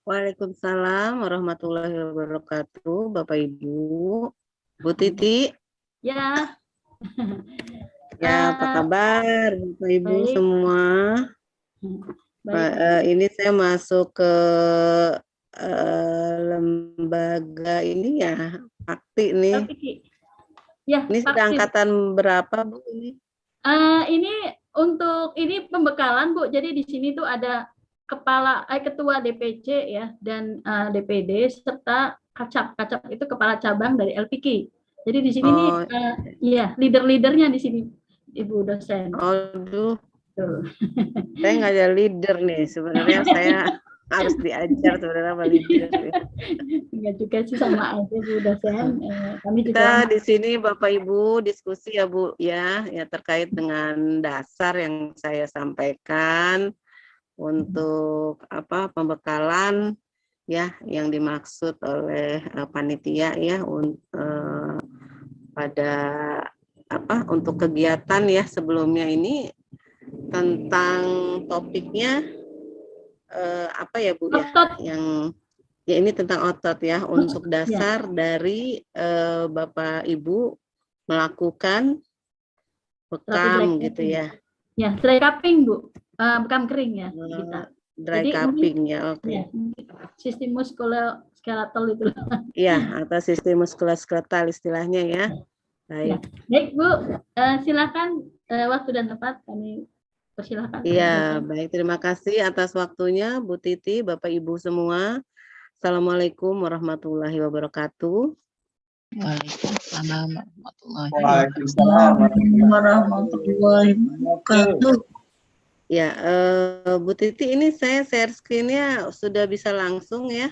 Waalaikumsalam warahmatullahi wabarakatuh, Bapak Ibu. Bu Titi, Ya, ya apa kabar Bapak Ibu baik, semua? baik, baik. Ini saya masuk ke lembaga ini ya, Pakti nih. Tapi ya, Ini sudah Pakti. angkatan berapa Bu ini? Ini untuk ini pembekalan Bu. Jadi di sini tuh ada ketua DPC ya dan DPD serta kacap itu kepala cabang dari LPK. Jadi di sini nih Oh, ya leader-leadernya di sini Ibu dosen. aduh, Tuh. saya nggak ada leader nih. Sebenarnya saya harus diajar sebenarnya sama leader. Enggak juga sih sama aja Bu dosen. Kami juga Kita di sini Bapak Ibu diskusi ya Bu ya terkait dengan dasar yang saya sampaikan untuk pembekalan ya yang dimaksud oleh panitia ya pada untuk kegiatan ya sebelumnya ini tentang topiknya apa ya Bu ya otot yang ya ini tentang otot ya untuk ya. dasar dari Bapak Ibu melakukan Terapi bekam dry gitu cupping. ya. Ya, dry cupping Bu. Bekam kering ya kita. Dry Jadi mungkin cupping ya, oke. ya, sistem muskuloskeletal itu. Iya, atau sistem muskuloskeletal istilahnya ya. Ya, Baik. baik Bu. Silakan waktu dan tempat kami persilahkan. Iya, baik. Terima kasih atas waktunya Bu Titi, Bapak Ibu semua. Assalamualaikum warahmatullahi wabarakatuh. Waalaikumsalam warahmatullahi wabarakatuh. Ya, Bu Titi ini saya share screen-nya sudah bisa langsung ya?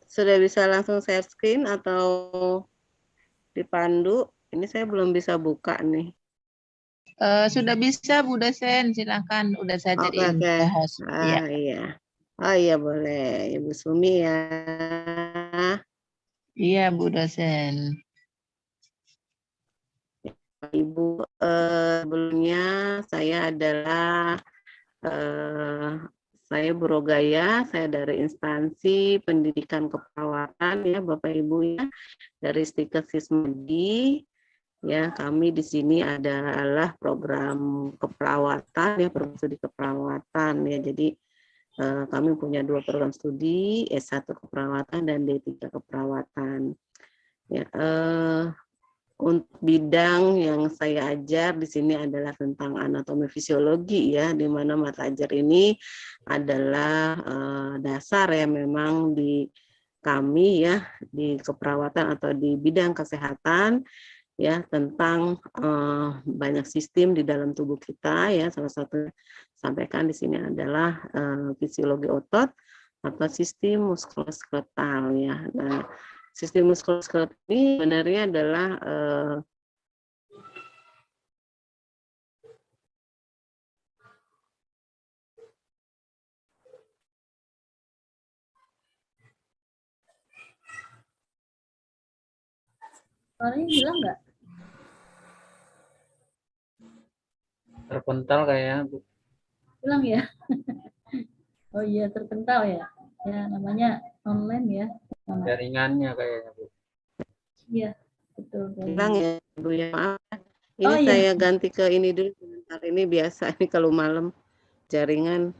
Sudah bisa langsung share screen atau dipandu? Ini saya belum bisa buka nih. Sudah bisa Bu dosen, silakan. Udah saya jadiin host. Ya. Iya. Oh iya boleh, Ibu Sumi ya. Iya Bu dosen. Ibu, sebelumnya saya adalah saya Bu Rogaya, saya dari instansi pendidikan keperawatan ya Bapak Ibu ya, dari Stikes Sismedi. Ya, kami di sini adalah program keperawatan ya, program studi keperawatan ya. Jadi kami punya 2 program studi, S1 keperawatan dan D3 keperawatan. Ya, untuk bidang yang saya ajar di sini adalah tentang anatomi fisiologi ya, di mana mata ajar ini adalah dasar ya memang di kami ya di keperawatan atau di bidang kesehatan ya tentang banyak sistem di dalam tubuh kita ya. Salah satu sampaikan di sini adalah fisiologi otot atau sistem muskuloskeletal ya. Nah, sistem muskuloskeletal ini sebenarnya adalah Suaranya hilang nggak? Terpental kayaknya Bu. Hilang ya? Oh iya terpental ya. Ya namanya online ya. Jaringannya kayaknya Bu. Iya betul. hilang ya Bu ya, maaf. Ini Oh iya. saya ganti ke ini dulu sebentar, ini biasa ini kalau malam jaringan.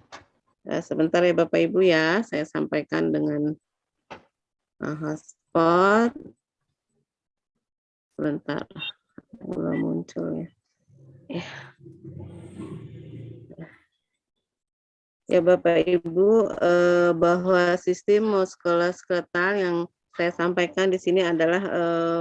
Sebentar ya Bapak Ibu ya, saya sampaikan dengan hotspot. Sebentar, belum muncul ya. Ya Bapak Ibu, bahwa sistem muskuloskeletal yang saya sampaikan di sini adalah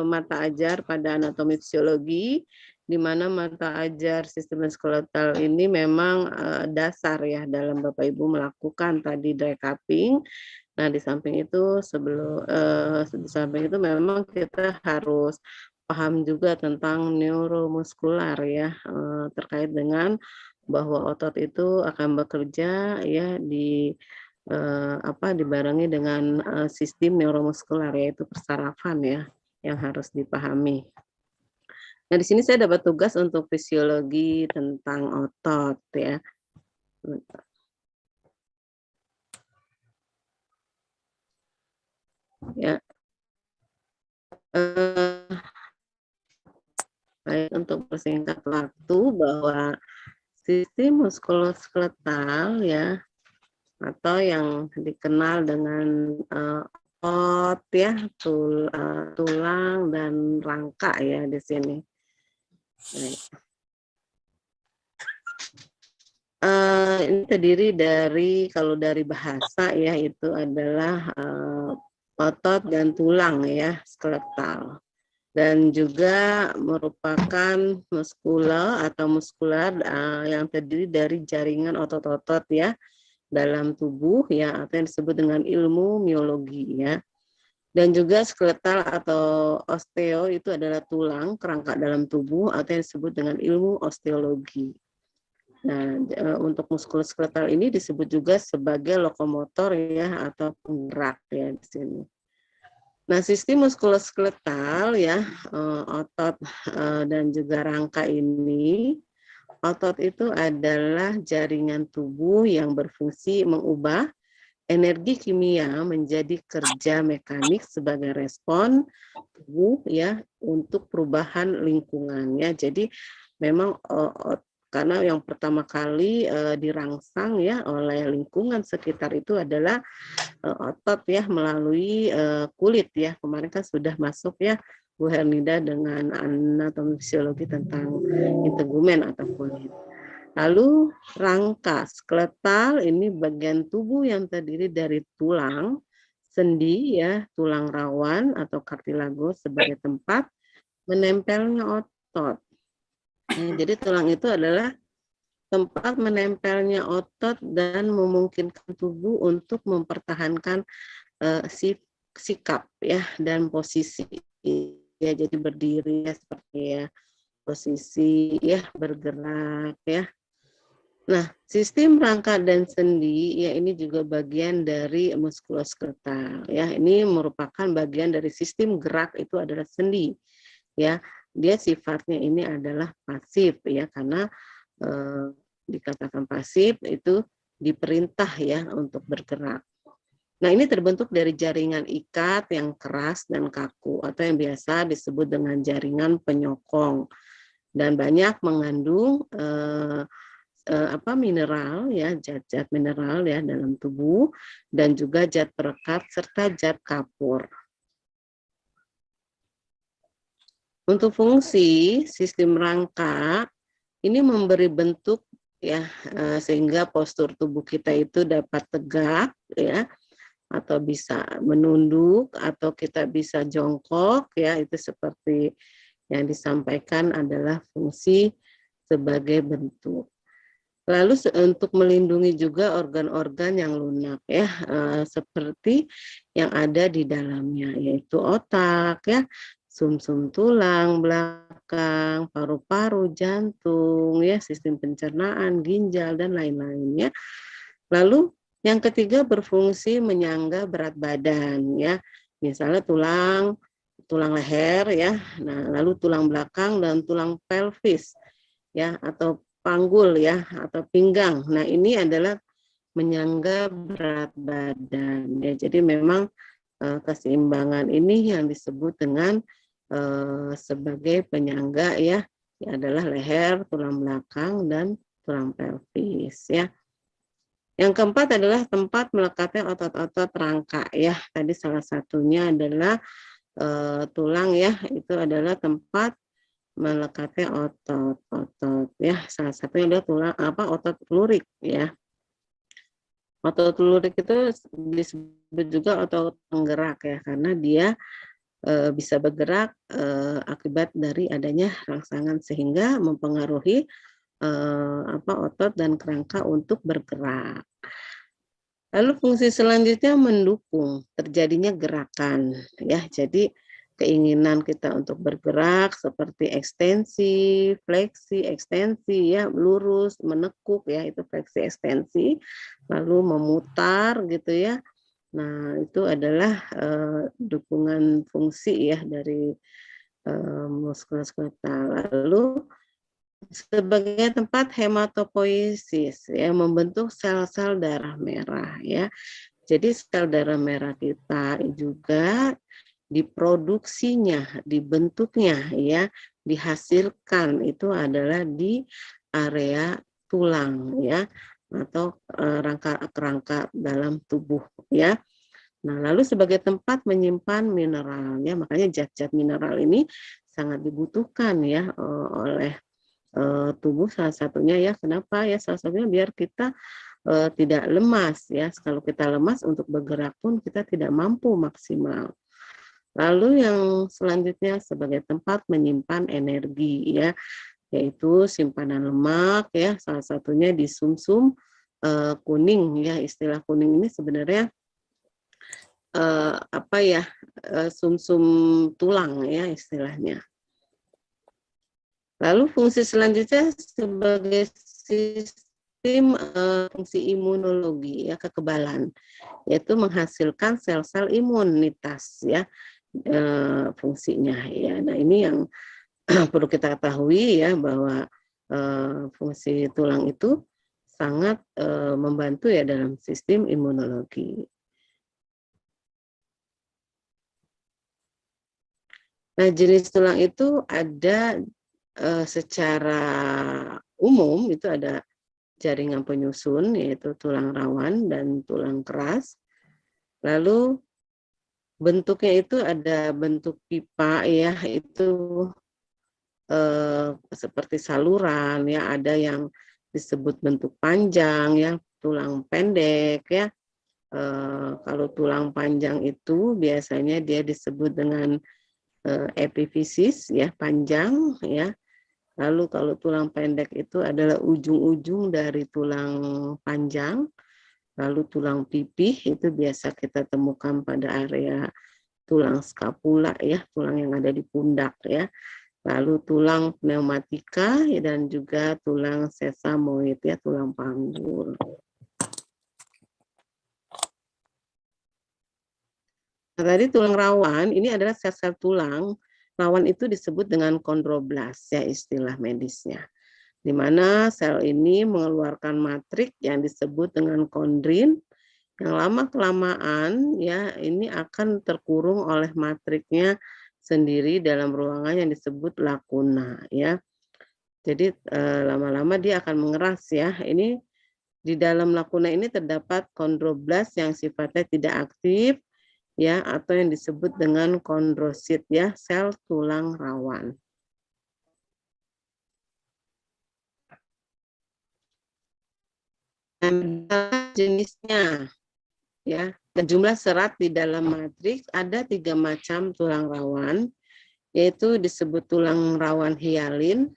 mata ajar pada anatomi fisiologi, di mana mata ajar sistem muskuloskeletal ini memang dasar ya dalam Bapak Ibu melakukan tadi dry cupping. Nah di samping itu di samping itu memang kita harus paham juga tentang neuromuskular ya terkait dengan bahwa otot itu akan bekerja ya dibarengi dengan sistem neuromuskular yaitu persarafan ya yang harus dipahami. Nah, di sini saya dapat tugas untuk fisiologi tentang otot ya. Eh, Baik, untuk persingkat waktu bahwa sistem muskuloskeletal ya atau yang dikenal dengan otot ya, tulang dan rangka ya di sini. Baik. Ini terdiri dari, kalau dari bahasa ya, itu adalah otot dan tulang ya, skeletal. Dan juga merupakan muskular yang terdiri dari jaringan otot-otot ya dalam tubuh ya, atau yang disebut dengan ilmu miologi ya. Dan juga skeletal atau osteo itu adalah tulang, kerangka dalam tubuh, atau yang disebut dengan ilmu osteologi. Nah, untuk muskuloskeletal ini disebut juga sebagai lokomotor ya, atau penggerak ya di sini. Nah, sistem muskuloskeletal ya, otot dan juga rangka ini, otot itu adalah jaringan tubuh yang berfungsi mengubah energi kimia menjadi kerja mekanik sebagai respon tubuh ya untuk perubahan lingkungannya. Jadi memang karena yang pertama kali dirangsang ya oleh lingkungan sekitar itu adalah otot ya melalui kulit ya. Kemarin kan sudah masuk ya Bu Hernida dengan anatomi fisiologi tentang integumen atau kulit. Lalu rangka skeletal ini bagian tubuh yang terdiri dari tulang, sendi ya, tulang rawan atau kartilago sebagai tempat menempelnya otot. Jadi tulang itu adalah tempat menempelnya otot dan memungkinkan tubuh untuk mempertahankan sikap ya dan posisi ya, jadi berdiri ya, seperti ya posisi ya, bergerak ya. Nah, sistem rangka dan sendi ya ini juga bagian dari muskuloskeletal ya. Ini merupakan bagian dari sistem gerak, itu adalah sendi ya. Dia sifatnya ini adalah pasif ya, karena dikatakan pasif itu diperintah ya untuk bergerak. Nah, ini terbentuk dari jaringan ikat yang keras dan kaku atau yang biasa disebut dengan jaringan penyokong, dan banyak mengandung mineral ya, zat-zat mineral ya dalam tubuh, dan juga zat perekat serta zat kapur. Untuk fungsi sistem rangka ini memberi bentuk ya, sehingga postur tubuh kita itu dapat tegak ya, atau bisa menunduk, atau kita bisa jongkok ya, itu seperti yang disampaikan adalah fungsi sebagai bentuk. Lalu untuk melindungi juga organ-organ yang lunak ya, seperti yang ada di dalamnya, yaitu otak ya, sumsum tulang belakang, paru-paru, jantung ya, sistem pencernaan, ginjal dan lain-lainnya. Lalu yang ketiga berfungsi menyangga berat badan ya, misalnya tulang leher ya, nah lalu tulang belakang dan tulang pelvis ya, atau panggul ya, atau pinggang. Nah, ini adalah menyangga berat badan ya. Jadi memang keseimbangan ini yang disebut dengan sebagai penyangga ya, adalah leher, tulang belakang dan tulang pelvis ya. Yang keempat adalah tempat melekatnya otot-otot rangka ya. Tadi salah satunya adalah tulang ya, itu adalah tempat melekatnya otot ya. Salah satunya adalah tulang otot lurik ya. Otot lurik itu disebut juga otot penggerak ya, karena dia bisa bergerak akibat dari adanya rangsangan, sehingga mempengaruhi otot dan kerangka untuk bergerak. Lalu fungsi selanjutnya mendukung terjadinya gerakan ya. Jadi keinginan kita untuk bergerak seperti ekstensi, fleksi, ekstensi ya, lurus, menekuk ya, itu fleksi ekstensi, lalu memutar gitu ya. Nah, itu adalah dukungan fungsi ya dari muskuloskeletal. Lalu sebagai tempat hematopoiesis ya, membentuk sel-sel darah merah ya. Jadi sel darah merah kita juga diproduksinya, dibentuknya, ya, dihasilkan itu adalah di area tulang, ya, atau rangka-rangka dalam tubuh, ya. Nah, lalu sebagai tempat menyimpan mineral, ya, makanya zat-zat mineral ini sangat dibutuhkan, ya, oleh tubuh, salah satunya, ya. Kenapa, ya? Salah satunya biar kita tidak lemas, ya. Kalau kita lemas untuk bergerak pun kita tidak mampu maksimal. Lalu yang selanjutnya sebagai tempat menyimpan energi, ya, yaitu simpanan lemak, ya, salah satunya di sumsum kuning, ya. Istilah kuning ini sebenarnya apa ya, sumsum tulang, ya, istilahnya. Lalu fungsi selanjutnya sebagai sistem fungsi imunologi, ya, kekebalan, yaitu menghasilkan sel-sel imunitas, ya, fungsinya, ya. Nah, ini yang perlu kita ketahui, ya, bahwa fungsi tulang itu sangat membantu, ya, dalam sistem imunologi. Nah, jenis tulang itu ada secara umum itu ada jaringan penyusun, yaitu tulang rawan dan tulang keras. Lalu bentuknya itu ada bentuk pipa, ya, itu seperti saluran, ya, ada yang disebut bentuk panjang, ya, tulang pendek, ya. Kalau tulang panjang itu biasanya dia disebut dengan epifisis, ya, panjang, ya. Lalu kalau tulang pendek itu adalah ujung-ujung dari tulang panjang. Lalu tulang pipih itu biasa kita temukan pada area tulang skapula, ya, tulang yang ada di pundak, ya. Lalu tulang pneumatika, ya, dan juga tulang sesamoid, ya, tulang panggul. Nah, tadi tulang rawan ini adalah sel-sel tulang rawan itu disebut dengan kondroblas, ya, istilah medisnya, di mana sel ini mengeluarkan matrik yang disebut dengan kondrin, yang lama-kelamaan, ya, ini akan terkurung oleh matriknya sendiri dalam ruangan yang disebut lakuna, ya. Jadi lama-lama dia akan mengeras, ya. Ini di dalam lakuna ini terdapat kondroblas yang sifatnya tidak aktif, ya, atau yang disebut dengan kondrosit, ya, sel tulang rawan. Dan jenisnya, ya, dan jumlah serat di dalam matriks ada 3 macam tulang rawan, yaitu disebut tulang rawan hialin,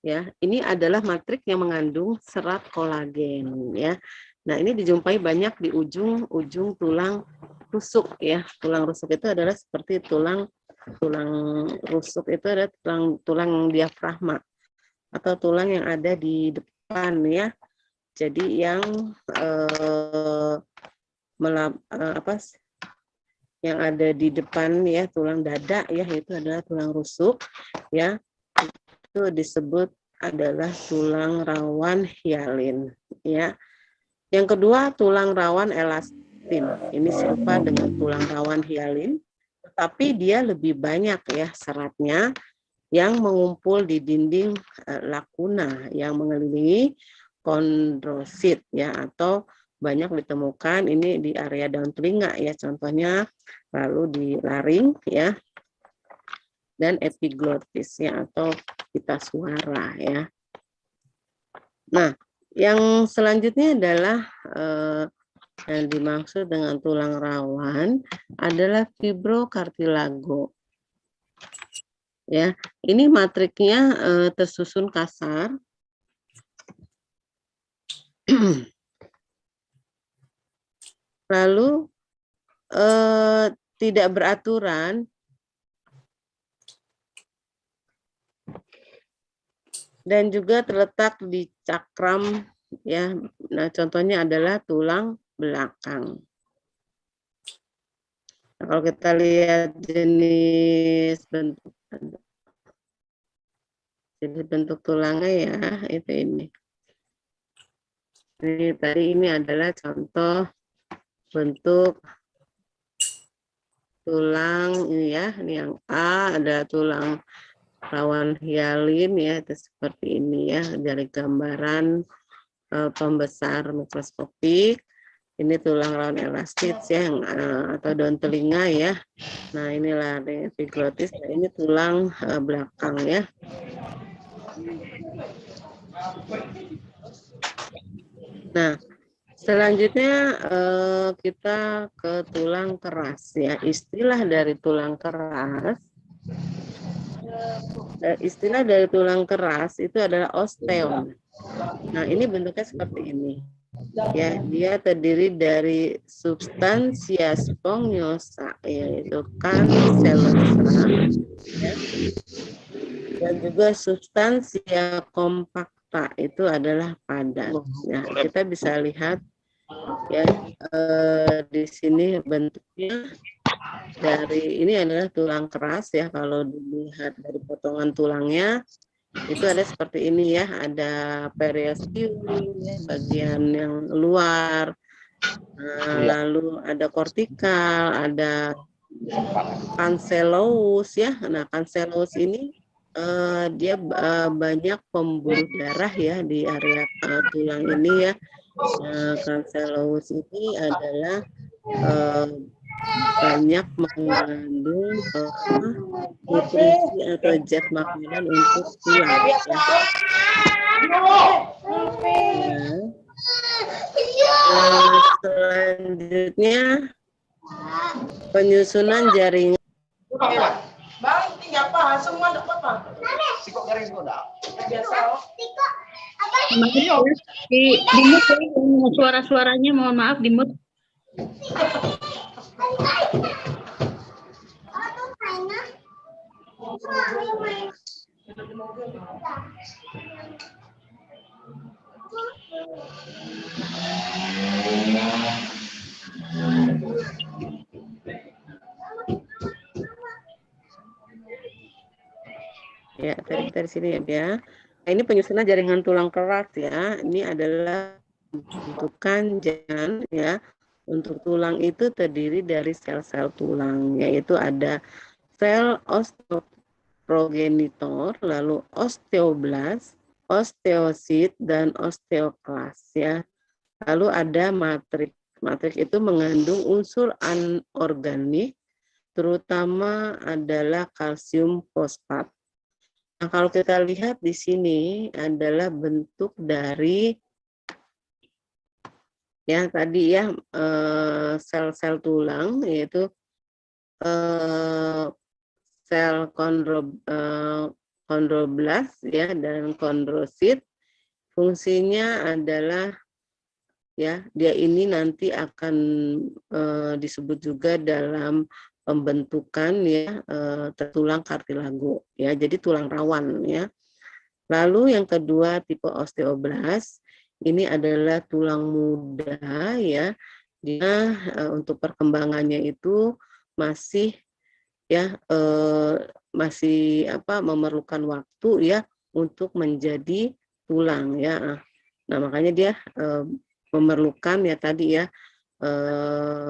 ya. Ini adalah matriks yang mengandung serat kolagen, ya. Nah, ini dijumpai banyak di ujung-ujung tulang rusuk, ya. Tulang rusuk itu adalah seperti tulang rusuk itu adalah tulang diafragma atau tulang yang ada di depan, ya. Jadi yang yang ada di depan, ya, tulang dada, ya, itu adalah tulang rusuk, ya. Itu disebut adalah tulang rawan hialin, ya. Yang kedua, tulang rawan elastin. Ini serupa dengan tulang rawan hialin, tapi dia lebih banyak, ya, seratnya yang mengumpul di dinding lakuna yang mengelilingi kondrosit, ya, atau banyak ditemukan ini di area daun telinga, ya, contohnya, lalu di laring, ya, dan epiglotis, ya, atau pita suara, ya. Nah, yang selanjutnya adalah yang dimaksud dengan tulang rawan adalah fibrokartilago. Ya, ini matriknya tersusun kasar. Lalu tidak beraturan dan juga terletak di cakram, ya. Nah, contohnya adalah tulang belakang. Nah, kalau kita lihat jenis bentuk tulangnya, ya, itu ini. Ini tadi ini adalah contoh bentuk tulang ini ya, ini yang A ada tulang rawan hialin ya, itu seperti ini ya dari gambaran pembesar mikroskopik. Ini tulang rawan elastis ya, yang, atau daun telinga ya. Nah inilah epiglottis, nah, ini tulang belakang ya. Nah selanjutnya kita ke tulang keras ya. Istilah dari tulang keras, itu adalah osteon. Nah ini bentuknya seperti ini. Ya, dia terdiri dari substansia spongiosa, yaitu kanselosa, ya, dan juga substansia kompakta, itu adalah padat. Nah, kita bisa lihat ya di sini bentuknya dari ini adalah tulang keras ya. Kalau dilihat dari potongan tulangnya, itu ada seperti ini ya, ada periosteum ya, bagian yang luar, lalu ada kortikal, ada cancellous ya. Nah cancellous ini dia banyak pembuluh darah ya di area tulang ini ya. Cancellous ini adalah banyak mengandung nutrisi atau zat makanan untuk tulang. Ya. Selanjutnya penyusunan jaringan. Bang, tinggal apa? Semua enggak apa-apa. Sikok garing udah. Biasa. Di mute suara-suaranya, mohon maaf di mute. Ya, dari sini ya. Nah, ini penyusunan jaringan tulang keras ya. Ini adalah bentukan jaringan ya. Untuk tulang itu terdiri dari sel-sel tulang, yaitu ada sel osteoprogenitor, lalu osteoblast, osteosit, dan osteoklas ya. Lalu ada matriks. Matriks itu mengandung unsur anorganik, terutama adalah kalsium fosfat. Nah, kalau kita lihat di sini adalah bentuk dari ya tadi ya sel-sel tulang, yaitu sel kondroblast ya dan kondrosit. Fungsinya adalah ya dia ini nanti akan disebut juga dalam pembentukan ya tulang kartilago ya, jadi tulang rawan ya. Lalu yang kedua tipe osteoblast, ini adalah tulang muda ya, dia untuk perkembangannya itu masih ya masih memerlukan waktu ya untuk menjadi tulang ya. Nah makanya dia memerlukan ya tadi ya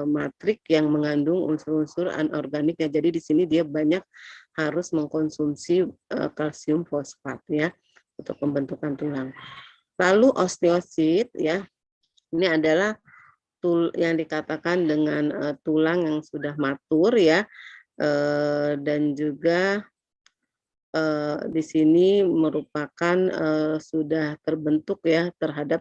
matrik yang mengandung unsur-unsur anorganik ya. Jadi di sini dia banyak harus mengkonsumsi kalsium fosfat ya untuk pembentukan tulang. Lalu osteosit ya, ini adalah yang dikatakan dengan tulang yang sudah matur ya, dan juga di sini merupakan sudah terbentuk ya terhadap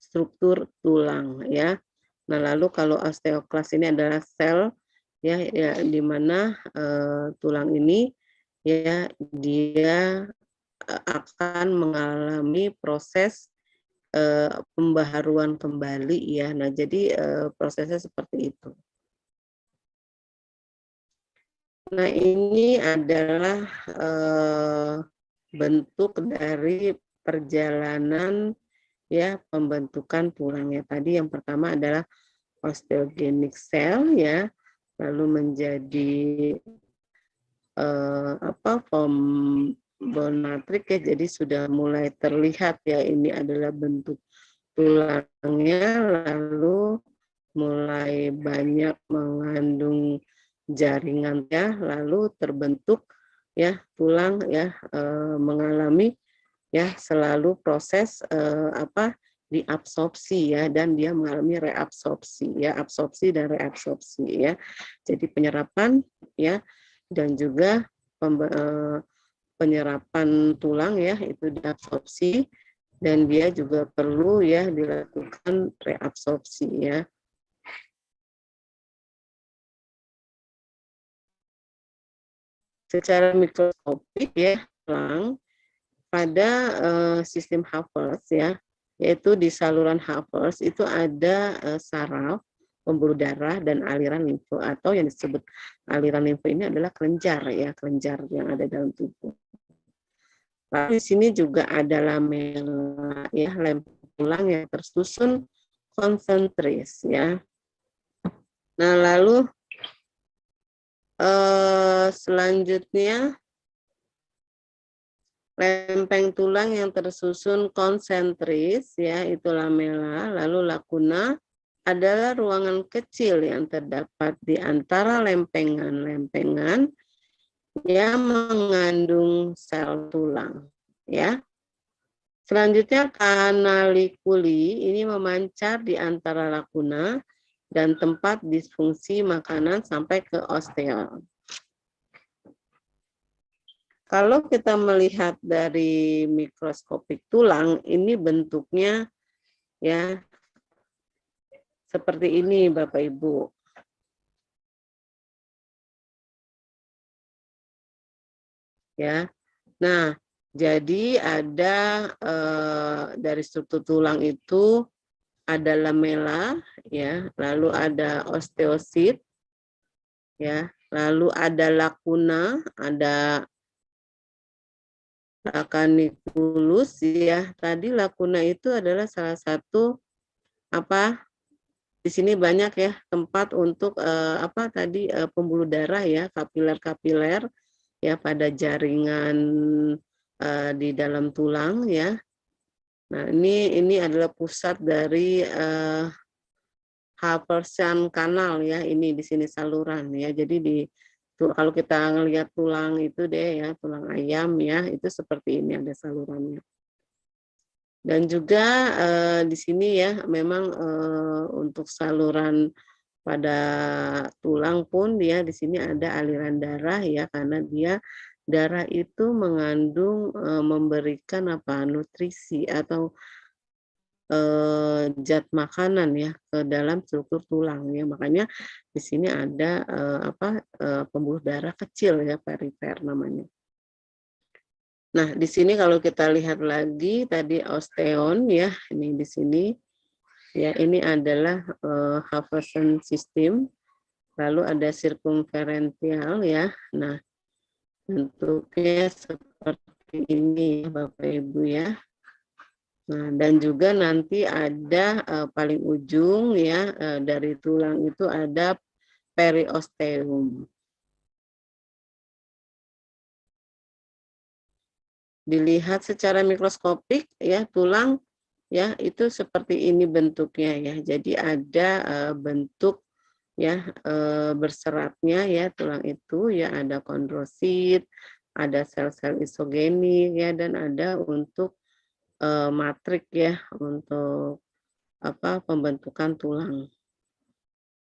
struktur tulang ya. Nah lalu kalau osteoklas ini adalah sel ya di mana tulang ini ya dia akan mengalami proses pembaharuan kembali ya. Nah jadi prosesnya seperti itu. Nah ini adalah bentuk dari perjalanan ya pembentukan tulangnya. Tadi yang pertama adalah osteogenic cell ya, lalu menjadi form bone matrix ya, jadi sudah mulai terlihat ya ini adalah bentuk tulangnya, lalu mulai banyak mengandung jaringan ya, lalu terbentuk ya tulang ya, mengalami ya selalu proses diabsorpsi ya, dan dia mengalami reabsorpsi ya, absorpsi dan reabsorpsi ya. Jadi penyerapan ya, dan juga penyerapan tulang ya itu diabsorpsi, dan dia juga perlu ya dilakukan reabsorpsi ya. Secara mikroskopik ya, tulang pada sistem Havertz ya, yaitu di saluran Havertz itu ada saraf, pembuluh darah, dan aliran limfe, atau yang disebut aliran limfe ini adalah kelenjar ya, kelenjar yang ada dalam tubuh. Lalu di sini juga ada lamela ya, lem tulang yang tersusun konsentris ya. Nah, lalu selanjutnya lempeng tulang yang tersusun konsentris ya, itu lamela. Lalu lakuna adalah ruangan kecil yang terdapat di antara lempengan-lempengan yang mengandung sel tulang ya. Selanjutnya kanalikuli ini memancar di antara lakuna dan tempat disfungsi makanan sampai ke osteon. Kalau kita melihat dari mikroskopik tulang, ini bentuknya ya seperti ini Bapak Ibu. Ya. Nah, jadi ada dari struktur tulang itu ada lamela ya, lalu ada osteosit ya, lalu ada lakuna, ada acaniculus ya. Tadi lakuna itu adalah salah satu di sini banyak ya tempat untuk pembuluh darah ya, kapiler-kapiler ya pada jaringan di dalam tulang ya. Nah, ini adalah pusat dari Haversian kanal ya, ini di sini saluran ya. Jadi kalau kita ngelihat tulang itu deh ya, tulang ayam ya, itu seperti ini ada salurannya. Dan juga di sini ya memang untuk saluran pada tulang pun dia di sini ada aliran darah ya, karena dia darah itu mengandung memberikan nutrisi atau zat makanan ya ke dalam struktur tulang ya, makanya di sini ada pembuluh darah kecil ya, perifer namanya. Nah, di sini kalau kita lihat lagi tadi osteon ya, ini di sini ya, ini adalah Haversian system. Lalu ada circumferential ya. Nah, bentuknya seperti ini Bapak Ibu ya. Nah, dan juga nanti ada paling ujung ya, dari tulang itu ada periosteum. Dilihat secara mikroskopik ya, tulang ya itu seperti ini bentuknya ya. Jadi ada bentuk ya berseratnya ya tulang itu ya, ada kondrosit, ada sel-sel isogenik ya, dan ada untuk matrik ya untuk pembentukan tulang.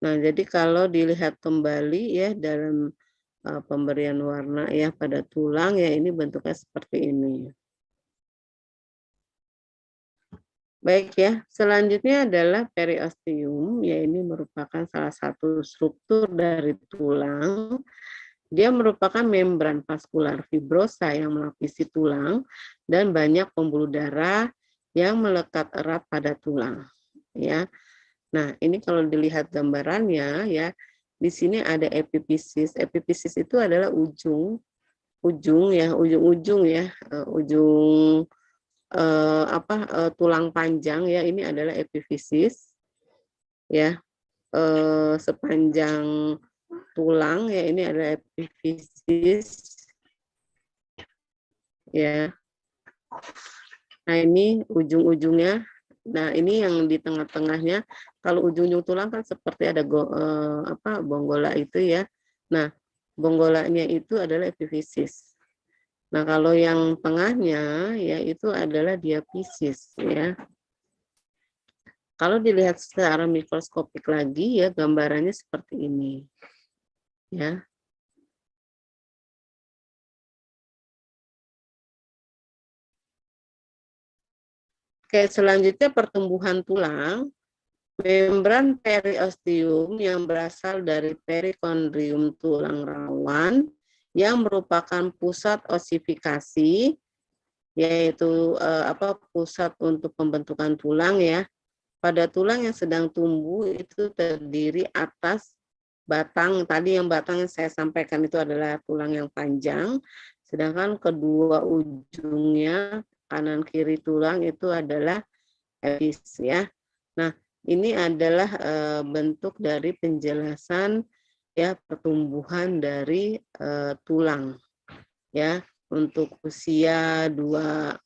Nah, jadi kalau dilihat kembali ya dalam pemberian warna ya pada tulang ya, ini bentuknya seperti ini. Baik ya, selanjutnya adalah periosteum, ya ini merupakan salah satu struktur dari tulang. Dia merupakan membran vaskular fibrosa yang melapisi tulang dan banyak pembuluh darah yang melekat erat pada tulang. Ya, nah ini kalau dilihat gambarannya ya, di sini ada epifisis. Epifisis itu adalah ujung tulang panjang ya, ini adalah epifisis ya, sepanjang tulang ya, ini adalah epifisis ya. Nah, ini ujung-ujungnya. Nah, ini yang di tengah-tengahnya. Kalau ujung-ujung tulang kan seperti ada bonggola itu ya. Nah, bonggolanya itu adalah epifisis. Nah, kalau yang tengahnya ya itu adalah diafisis ya. Kalau dilihat secara mikroskopik lagi ya gambarannya seperti ini. Ya. Oke, selanjutnya pertumbuhan tulang. Membran periosteum yang berasal dari perikondrium tulang rawan yang merupakan pusat osifikasi, yaitu pusat untuk pembentukan tulang ya. Pada tulang yang sedang tumbuh itu terdiri atas batang, tadi yang batang yang saya sampaikan itu adalah tulang yang panjang, sedangkan kedua ujungnya kanan kiri tulang itu adalah epis ya. Nah, ini adalah bentuk dari penjelasan ya pertumbuhan dari tulang ya untuk usia 2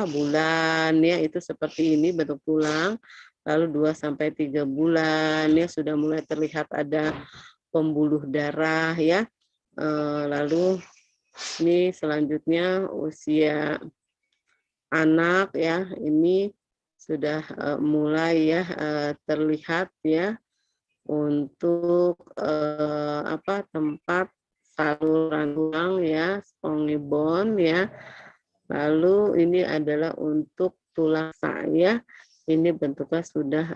bulan ya itu seperti ini bentuk tulang, lalu 2 sampai 3 bulan ya sudah mulai terlihat ada pembuluh darah ya. Lalu ini selanjutnya usia anak ya, ini sudah mulai ya terlihat ya untuk tempat saluran tulang ya, spongy bone ya. Lalu ini adalah untuk tulang saya, ini bentuknya sudah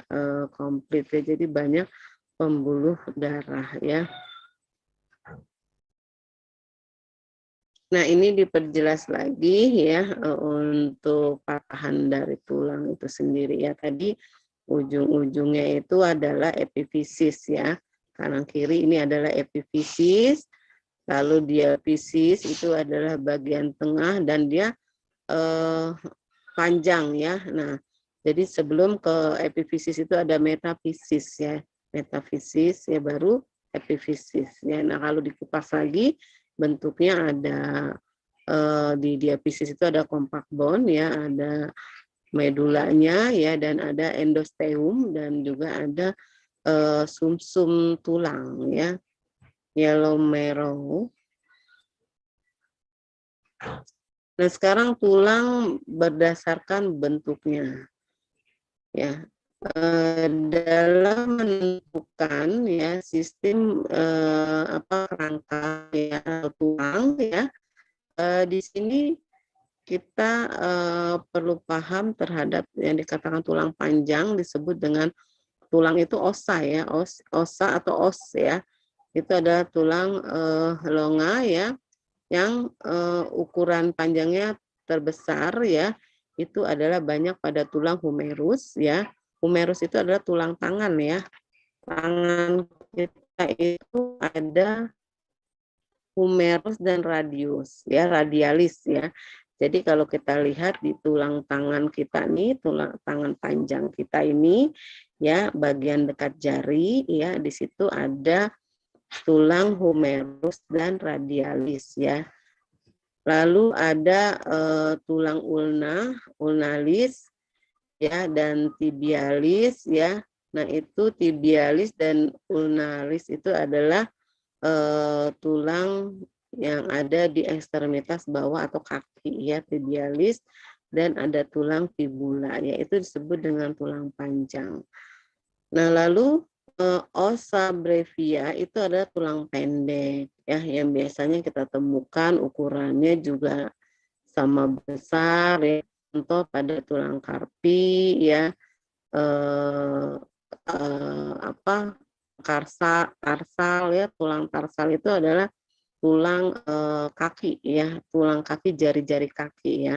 komplit ya, jadi banyak pembuluh darah ya. Nah, ini diperjelas lagi ya untuk patahan dari tulang itu sendiri ya. Tadi ujung-ujungnya itu adalah epifisis ya. Kanan kiri ini adalah epifisis, lalu diafisis itu adalah bagian tengah dan dia panjang ya. Nah, jadi sebelum ke epifisis itu ada metafisis ya. Metafisis ya baru epifisis ya. Nah, kalau dikupas lagi bentuknya ada di diafisis itu ada compact bone ya, ada medulanya ya, dan ada endosteum dan juga ada sumsum tulang ya, yellow marrow. Nah, sekarang tulang berdasarkan bentuknya ya. Dalam menentukan ya sistem kerangka ya tulang ya, di sini kita perlu paham terhadap yang dikatakan tulang panjang disebut dengan tulang itu osa ya, osa atau os ya. Itu adalah tulang longa ya yang ukuran panjangnya terbesar ya. Itu adalah banyak pada tulang humerus ya. Humerus itu adalah tulang tangan ya. Tangan kita itu ada humerus dan radius ya, radialis ya. Jadi kalau kita lihat di tulang tangan kita nih, tulang tangan panjang kita ini ya, bagian dekat jari ya, di situ ada tulang humerus dan radialis ya. Lalu ada tulang ulna, ulnalis ya, dan tibialis ya. Nah, itu tibialis dan ulnalis itu adalah tulang yang ada di ekstremitas bawah atau kaki ya, tibialis, dan ada tulang fibula ya, itu disebut dengan tulang panjang. Nah, lalu ossa brevia itu adalah tulang pendek ya, yang biasanya kita temukan ukurannya juga sama besar ya, contoh pada tulang karpi ya, tarsal ya, tulang tarsal itu adalah tulang kaki ya, tulang kaki, jari-jari kaki ya.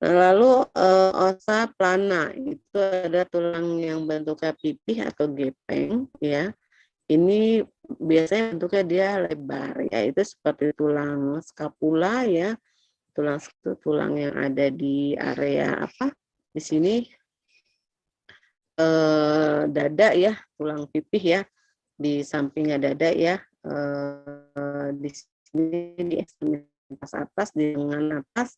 Lalu ossa plana itu ada tulang yang bentuknya pipih atau gepeng ya. Ini biasanya bentuknya dia lebar ya, itu seperti tulang scapula ya. Tulang yang ada di area di sini dada ya, tulang pipih ya, di sampingnya dada ya, di sini di ekstremitas atas, di lengan atas,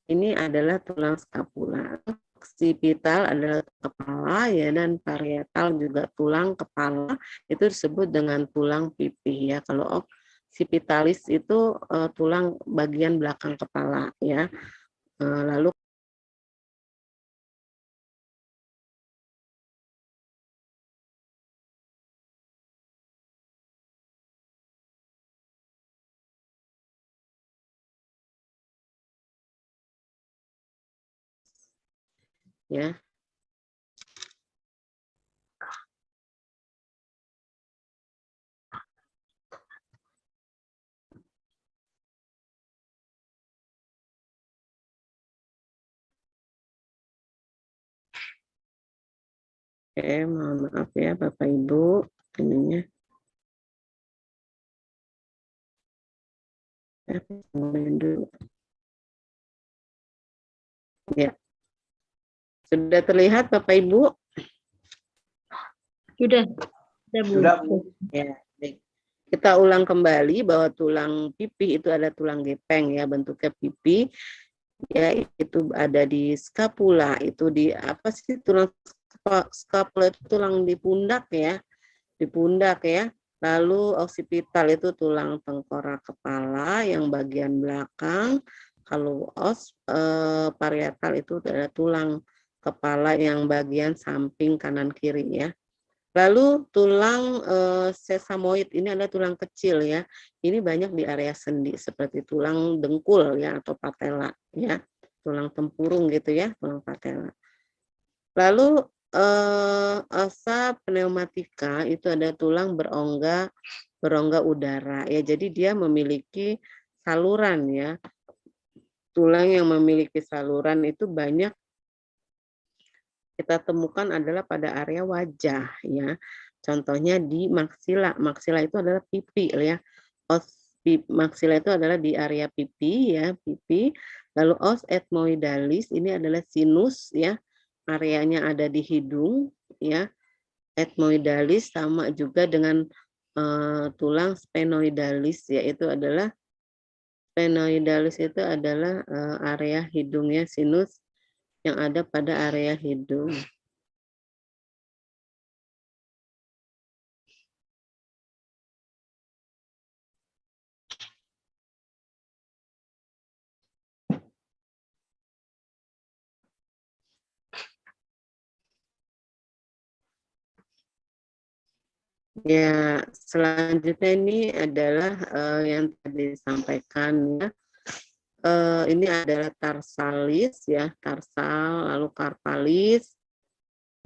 ini adalah tulang scapula. Occipital adalah kepala ya, dan parietal juga tulang kepala, itu disebut dengan tulang pipi ya. Kalau occipitalis itu tulang bagian belakang kepala ya. Lalu ya. Oke, mohon maaf ya Bapak Ibu, ininya. Dulu. Ya. Sudah terlihat Bapak Ibu? Sudah, Bu. Sudah, Bu. Ya, baik. Kita ulang kembali bahwa tulang pipi itu ada tulang gepeng ya, bentuknya pipi. Ya, itu ada di scapula, itu di apa sih, tulang scapula itu tulang di pundak ya. Di pundak ya. Lalu occipital itu tulang tengkorak kepala yang bagian belakang. Kalau parietal itu adalah tulang kepala yang bagian samping kanan kiri ya. Lalu tulang sesamoid ini adalah tulang kecil ya. Ini banyak di area sendi seperti tulang dengkul ya atau patella ya. Tulang tempurung gitu ya, tulang patella. Lalu ossa pneumatica itu ada tulang berongga udara ya. Jadi dia memiliki saluran ya. Tulang yang memiliki saluran itu banyak kita temukan adalah pada area wajah ya. Contohnya di maksila. Maksila itu adalah pipi ya. Maksila itu adalah di area pipi ya, pipi. Lalu os ethmoidalis ini adalah sinus ya. Areanya ada di hidung ya. Ethmoidalis sama juga dengan tulang sphenoidalis ya, itu adalah sphenoidalis itu adalah area hidungnya, sinus yang ada pada area hidung. Ya, selanjutnya ini adalah yang tadi disampaikan ya. Ini adalah tarsalis ya, tarsal, lalu carpalis.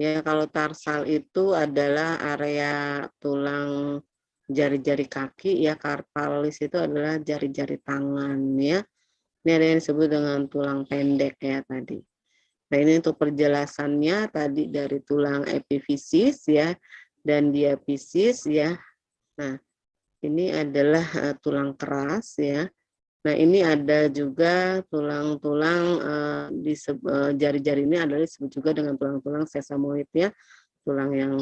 Ya, kalau tarsal itu adalah area tulang jari-jari kaki ya, carpalis itu adalah jari-jari tangan ya. Ini ada yang disebut dengan tulang pendek ya tadi. Nah, ini untuk perjelasannya tadi dari tulang epifisis ya dan diafisis ya. Nah, ini adalah tulang keras ya. Nah, ini ada juga tulang-tulang di jari-jari ini adalah disebut juga dengan tulang-tulang sesamoid ya. Tulang yang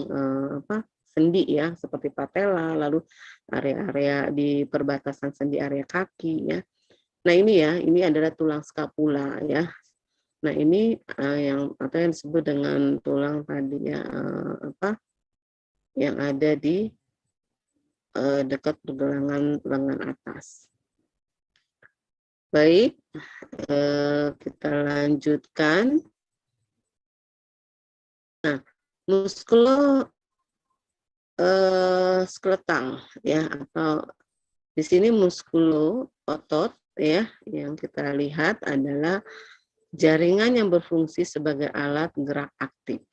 sendi ya, seperti patella, lalu area-area di perbatasan sendi area kaki ya. Nah, ini ya, ini adalah tulang scapula ya. Nah, ini yang disebut dengan tulang tadi ya, yang ada di dekat pergelangan lengan atas. Baik, kita lanjutkan. Nah, muskuloskeletal ya, atau di sini muskulo otot ya, yang kita lihat adalah jaringan yang berfungsi sebagai alat gerak aktif.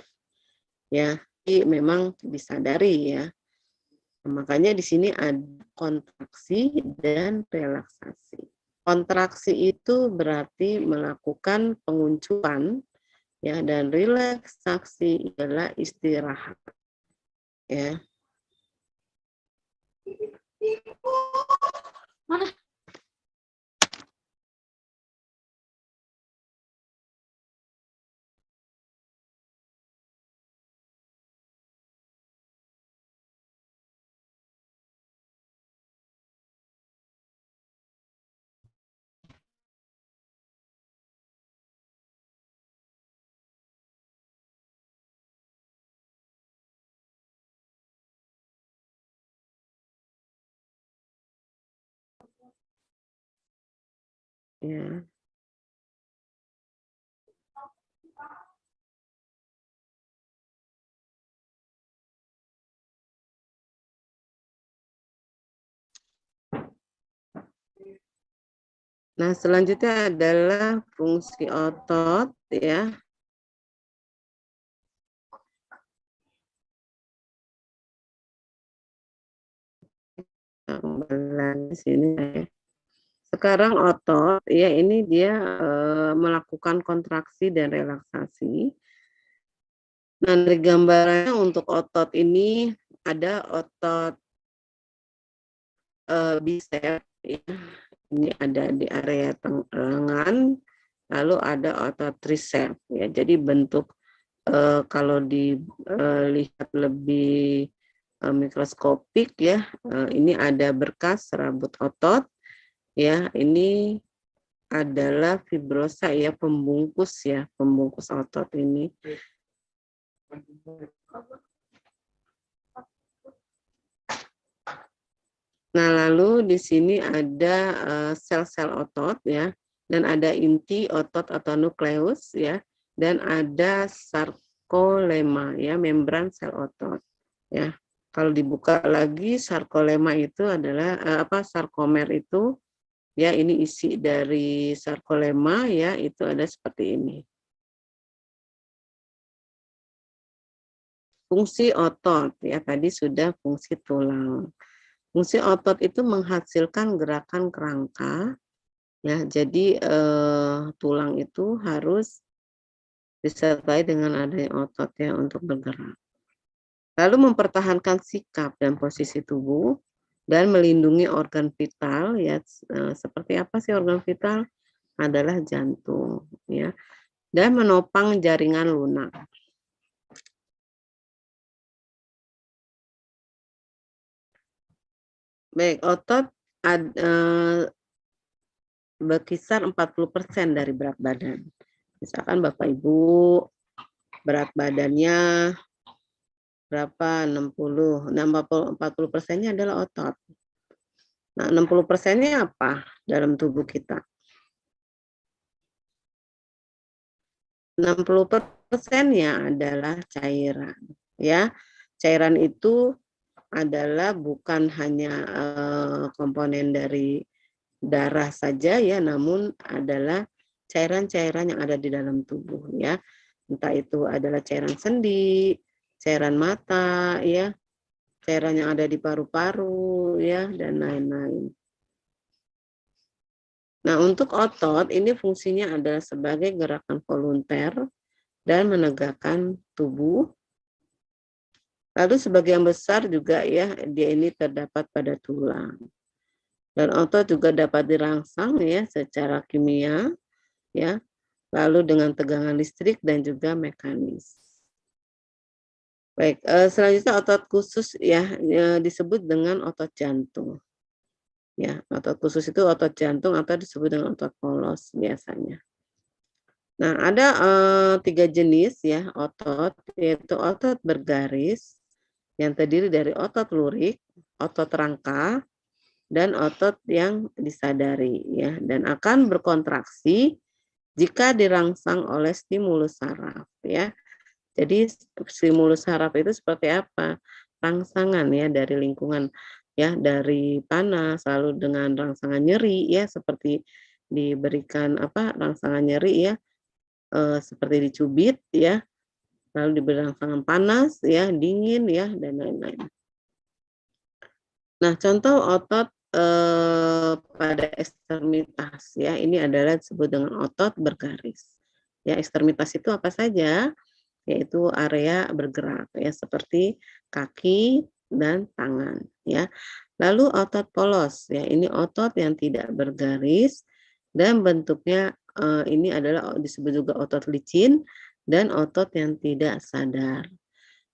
Ya, jadi memang disadari ya. Makanya di sini ada kontraksi dan relaksasi. Kontraksi itu berarti melakukan penguncupan ya, dan relaksasi adalah istirahat ya. Mana? Ya. Nah, selanjutnya adalah fungsi otot, ya. Kembali di sini ya. Sekarang otot, ya ini dia melakukan kontraksi dan relaksasi. Nah, dari gambarannya untuk otot ini ada otot bicep, ya. Ini ada di area lengan, lalu ada otot tricep, ya. Jadi bentuk kalau dilihat lebih mikroskopik, ya, ini ada berkas rambut otot, ya. Ini adalah fibrosa, ya, pembungkus otot ini. Nah, lalu di sini ada sel-sel otot, ya, dan ada inti otot atau nukleus, ya, dan ada sarkolema, ya, membran sel otot, ya. Kalau dibuka lagi, sarkolema itu adalah sarkomer itu, ya, ini isi dari sarkolema, ya, itu ada seperti ini. Fungsi otot, ya, tadi sudah fungsi tulang. Fungsi otot itu menghasilkan gerakan kerangka, ya. Jadi tulang itu harus disertai dengan adanya otot, ya, untuk bergerak. Lalu mempertahankan sikap dan posisi tubuh dan melindungi organ vital, ya. Seperti apa sih organ vital? Adalah jantung, ya. Dan menopang jaringan lunak. Baik, otot berkisar 40% dari berat badan. Misalkan Bapak Ibu berat badannya berapa? 60. Nah, 40%-nya adalah otot. Nah, 60%-nya apa dalam tubuh kita? 60%-nya adalah cairan, ya. Cairan itu adalah bukan hanya komponen dari darah saja, ya, namun adalah cairan-cairan yang ada di dalam tubuh, ya. Entah itu adalah cairan sendi, cairan mata, ya, cairan yang ada di paru-paru, ya, dan lain-lain. Nah, untuk otot ini fungsinya adalah sebagai gerakan volunter dan menegakkan tubuh. Lalu sebagian besar juga, ya, dia ini terdapat pada tulang. Dan otot juga dapat dirangsang, ya, secara kimia, ya, lalu dengan tegangan listrik dan juga mekanis. Baik, selanjutnya otot khusus, ya, disebut dengan otot jantung. Ya, otot khusus itu otot jantung atau disebut dengan otot polos biasanya. Nah, ada 3 jenis, ya, otot, yaitu otot bergaris yang terdiri dari otot lurik, otot rangka, dan otot yang disadari, ya, dan akan berkontraksi jika dirangsang oleh stimulus saraf, ya. Jadi stimulus saraf itu seperti apa? Rangsangan, ya, dari lingkungan, ya, dari panas lalu dengan rangsangan nyeri, ya, seperti diberikan rangsangan nyeri, ya, seperti dicubit, ya, lalu diberi rangsangan panas, ya, dingin, ya, dan lain-lain. Nah, contoh otot pada ekstremitas, ya, ini adalah disebut dengan otot bergaris. Ya, ekstremitas itu apa saja? Yaitu area bergerak, ya, seperti kaki dan tangan, ya. Lalu otot polos, ya, ini otot yang tidak bergaris dan bentuknya ini adalah disebut juga otot licin dan otot yang tidak sadar.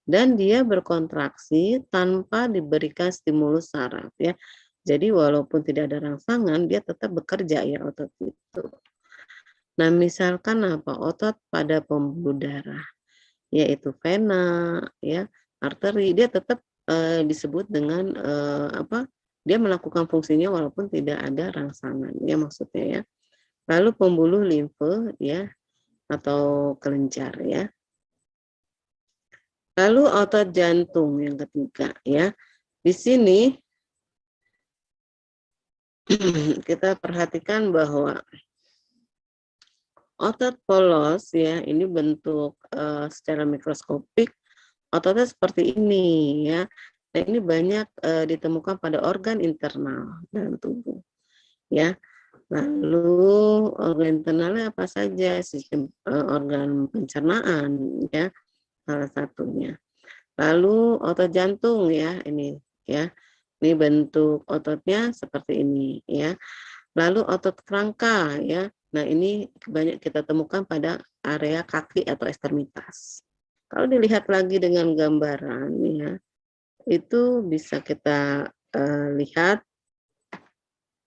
Dan dia berkontraksi tanpa diberikan stimulus saraf, ya. Jadi walaupun tidak ada rangsangan, dia tetap bekerja, ya, otot itu. Nah, misalkan apa? Otot pada pembuluh darah, yaitu vena, ya, arteri, dia tetap disebut dengan dia melakukan fungsinya walaupun tidak ada rangsangan, ya, maksudnya, ya. lalu pembuluh limfe ya atau kelenjar ya. Lalu otot jantung yang ketiga ya. Di sini kita perhatikan bahwa otot polos ya, ini bentuk secara mikroskopik ototnya seperti ini ya. Nah, ini banyak ditemukan pada organ internal dalam tubuh ya. Lalu organ internalnya apa saja? Sistem organ pencernaan ya, salah satunya. Lalu otot jantung ya, ini ya. Ini bentuk ototnya seperti ini ya. Lalu otot kerangka ya. Nah, ini banyak kita temukan pada area kaki atau ekstremitas. Kalau dilihat lagi dengan gambaran ya, itu bisa kita lihat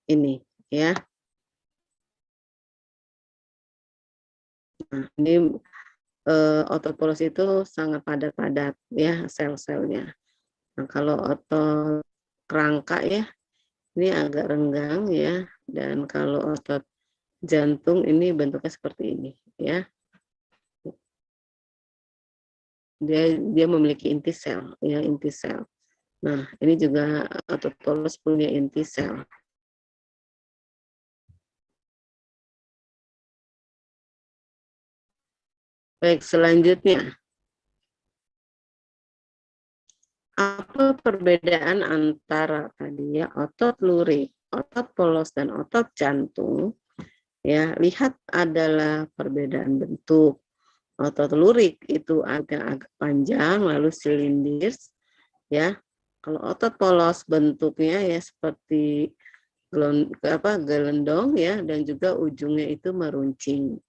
ini ya. Nah, ini otot polos itu sangat padat-padat ya sel-selnya. Nah, kalau otot kerangka ya, ini agak renggang ya, dan kalau otot jantung ini bentuknya seperti ini ya. Dia memiliki inti sel ya, inti sel. Nah, ini juga otot polos punya inti sel. Baik, selanjutnya. Apa perbedaan antara tadi ya otot lurik, otot polos dan otot jantung? Ya, lihat adalah perbedaan bentuk. Otot lurik itu agak panjang lalu silindris ya. Kalau otot polos bentuknya ya seperti gelendong ya, dan juga ujungnya itu meruncing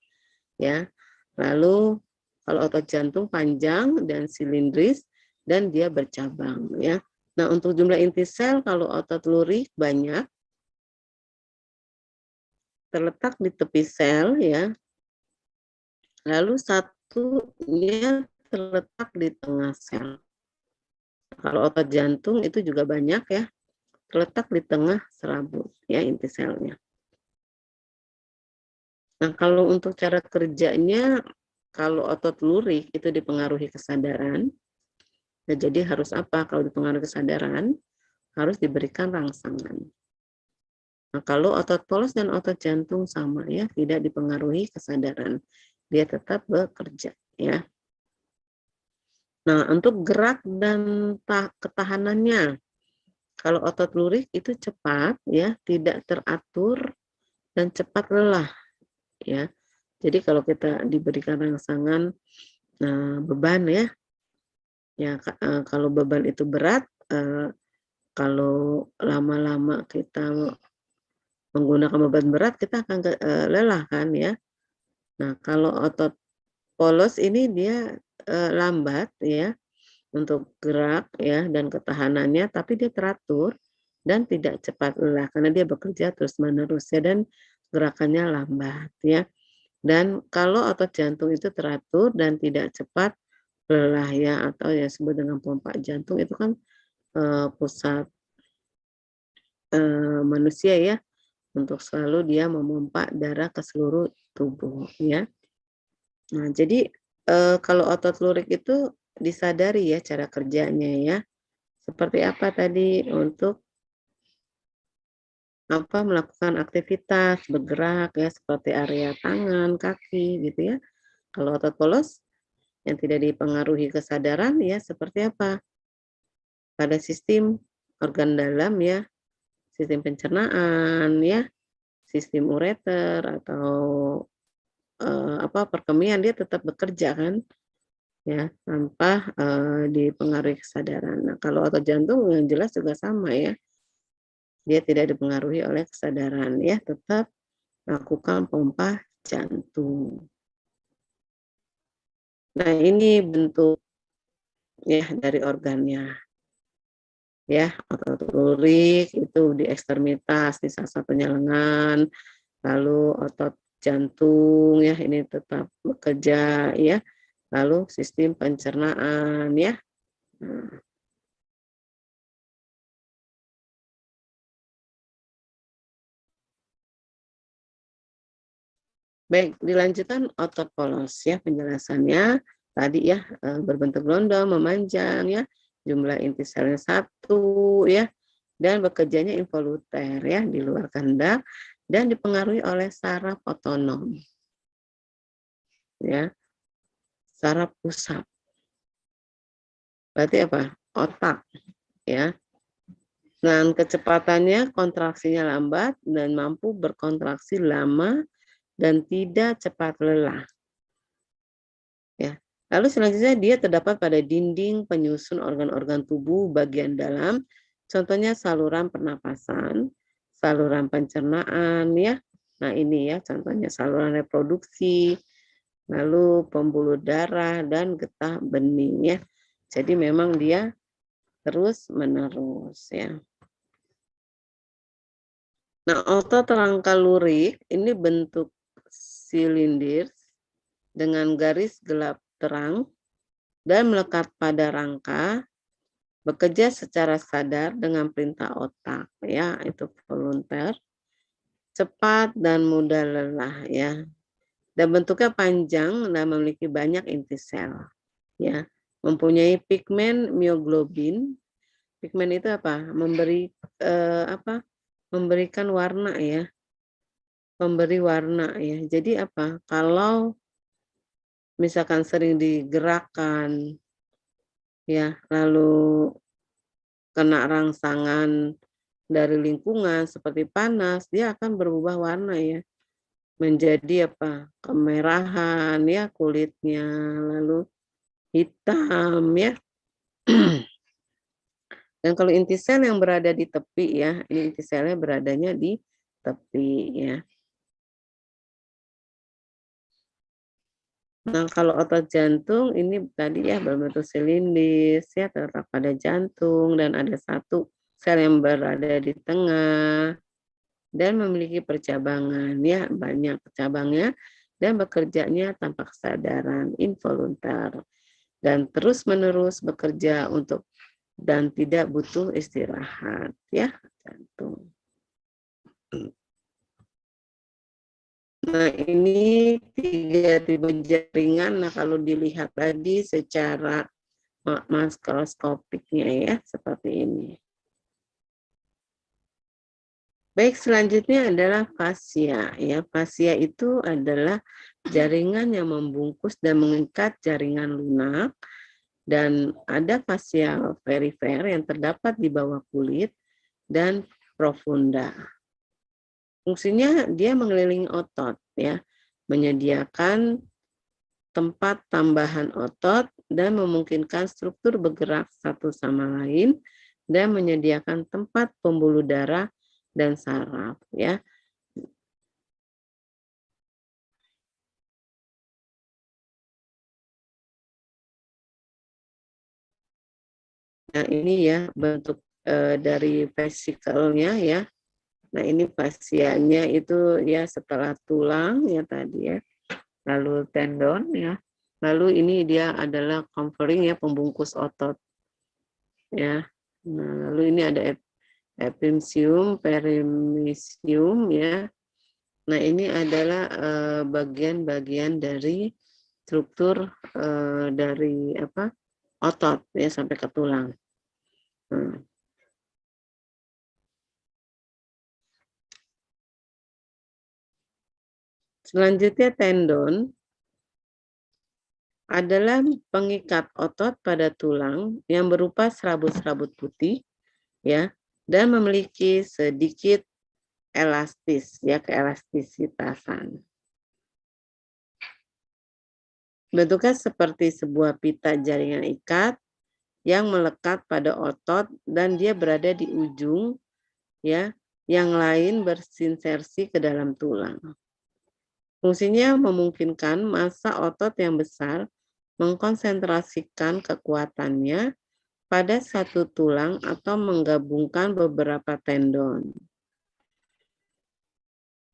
ya. Lalu kalau otot jantung panjang dan silindris dan dia bercabang ya. Nah, untuk jumlah inti sel kalau otot lurik banyak terletak di tepi sel ya. Lalu satunya terletak di tengah sel. Kalau otot jantung itu juga banyak ya, terletak di tengah serabut ya inti selnya. Nah, kalau untuk cara kerjanya, kalau otot lurik itu dipengaruhi kesadaran. Nah, jadi harus apa? Kalau dipengaruhi kesadaran, harus diberikan rangsangan. Nah, kalau otot polos dan otot jantung sama ya, tidak dipengaruhi kesadaran. Dia tetap bekerja ya. Nah, untuk gerak dan ketahanannya, kalau otot lurik itu cepat ya, tidak teratur dan cepat lelah ya. Jadi kalau kita diberikan rangsangan beban ya, kalau beban itu berat, kalau lama-lama kita menggunakan beban berat, kita akan lelah kan ya. Nah, kalau otot polos ini dia lambat ya untuk gerak ya dan ketahanannya, tapi dia teratur dan tidak cepat lelah karena dia bekerja terus-menerus ya, dan gerakannya lambat ya. Dan kalau otot jantung itu teratur dan tidak cepat lelah ya, atau yang disebut dengan pompa jantung, itu kan pusat manusia ya, untuk selalu dia memompa darah ke seluruh tubuh ya. Nah, jadi kalau otot lurik itu disadari ya cara kerjanya ya. Seperti apa tadi, untuk melakukan aktivitas bergerak ya, seperti area tangan, kaki gitu ya. Kalau otot polos yang tidak dipengaruhi kesadaran ya seperti apa? Pada sistem organ dalam ya, sistem pencernaan ya, sistem ureter atau perkemian, dia tetap bekerja kan ya, tanpa dipengaruhi kesadaran. Nah, kalau otot jantung yang jelas juga sama ya. Dia tidak dipengaruhi oleh kesadaran ya, tetap lakukan pompa jantung. Nah, ini bentuk ya dari organnya. Ya, otot lurik itu di ekstremitas, di salah satunya lengan, lalu otot jantung ya ini tetap bekerja ya, lalu sistem pencernaan ya. Nah, Baik, dilanjutkan otot polos ya penjelasannya. Tadi ya berbentuk gelondong, memanjang ya, jumlah inti selnya 1 ya, dan bekerjanya involuter ya, di luar kehendak dan dipengaruhi oleh saraf otonom ya, saraf pusat. Berarti apa? Otak ya. Dan kecepatannya kontraksinya lambat dan mampu berkontraksi lama dan tidak cepat lelah. Ya. Lalu selanjutnya dia terdapat pada dinding penyusun organ-organ tubuh bagian dalam, contohnya saluran pernapasan, saluran pencernaan ya. Nah, ini ya contohnya saluran reproduksi, lalu pembuluh darah dan getah bening ya. Jadi memang dia terus-menerus ya. Nah, otot rangka lurik ini bentuk silinder dengan garis gelap terang dan melekat pada rangka, bekerja secara sadar dengan perintah otak ya, itu volunteer, cepat dan mudah lelah ya. Dan bentuknya panjang dan memiliki banyak inti sel ya. Mempunyai pigmen mioglobin. Pigmen itu apa? Memberikan warna ya. Pemberi warna ya. Jadi apa? Kalau misalkan sering digerakkan ya, lalu kena rangsangan dari lingkungan seperti panas, dia akan berubah warna ya, menjadi apa? Kemerahan ya kulitnya, lalu hitam ya. Dan kalau inti sel yang berada di tepi ya, ini inti selnya beradanya di tepi ya. Nah, kalau otot jantung ini tadi ya berbentuk silindris ya, terletak pada jantung dan ada satu sel yang berada di tengah dan memiliki percabangan ya, banyak cabangnya dan bekerjanya tanpa kesadaran, involuntar dan terus-menerus bekerja untuk dan tidak butuh istirahat ya, jantung. Nah, ini 3 tipe jaringan. Nah, kalau dilihat tadi secara makroskopiknya ya, seperti ini. Baik, selanjutnya adalah fascia. Ya, fascia itu adalah jaringan yang membungkus dan mengikat jaringan lunak, dan ada fascia perifer yang terdapat di bawah kulit dan profunda. Fungsinya dia mengelilingi otot ya, menyediakan tempat tambahan otot dan memungkinkan struktur bergerak satu sama lain dan menyediakan tempat pembuluh darah dan saraf ya. Nah, ini ya bentuk dari vesikelnya ya. Nah, ini fascianya itu ya setelah tulang ya tadi ya. Lalu tendon ya. Lalu ini dia adalah covering ya, pembungkus otot. Ya. Nah, lalu ini ada epimysium, perimysium ya. Nah, ini adalah bagian-bagian dari struktur dari apa? Otot ya sampai ke tulang. Nah. Selanjutnya tendon adalah pengikat otot pada tulang yang berupa serabut-serabut putih ya, dan memiliki sedikit elastis ya, keelastisitasan. Bentuknya seperti sebuah pita jaringan ikat yang melekat pada otot dan dia berada di ujung ya, yang lain bersinsersi ke dalam tulang. Fungsinya memungkinkan massa otot yang besar mengkonsentrasikan kekuatannya pada satu tulang atau menggabungkan beberapa tendon.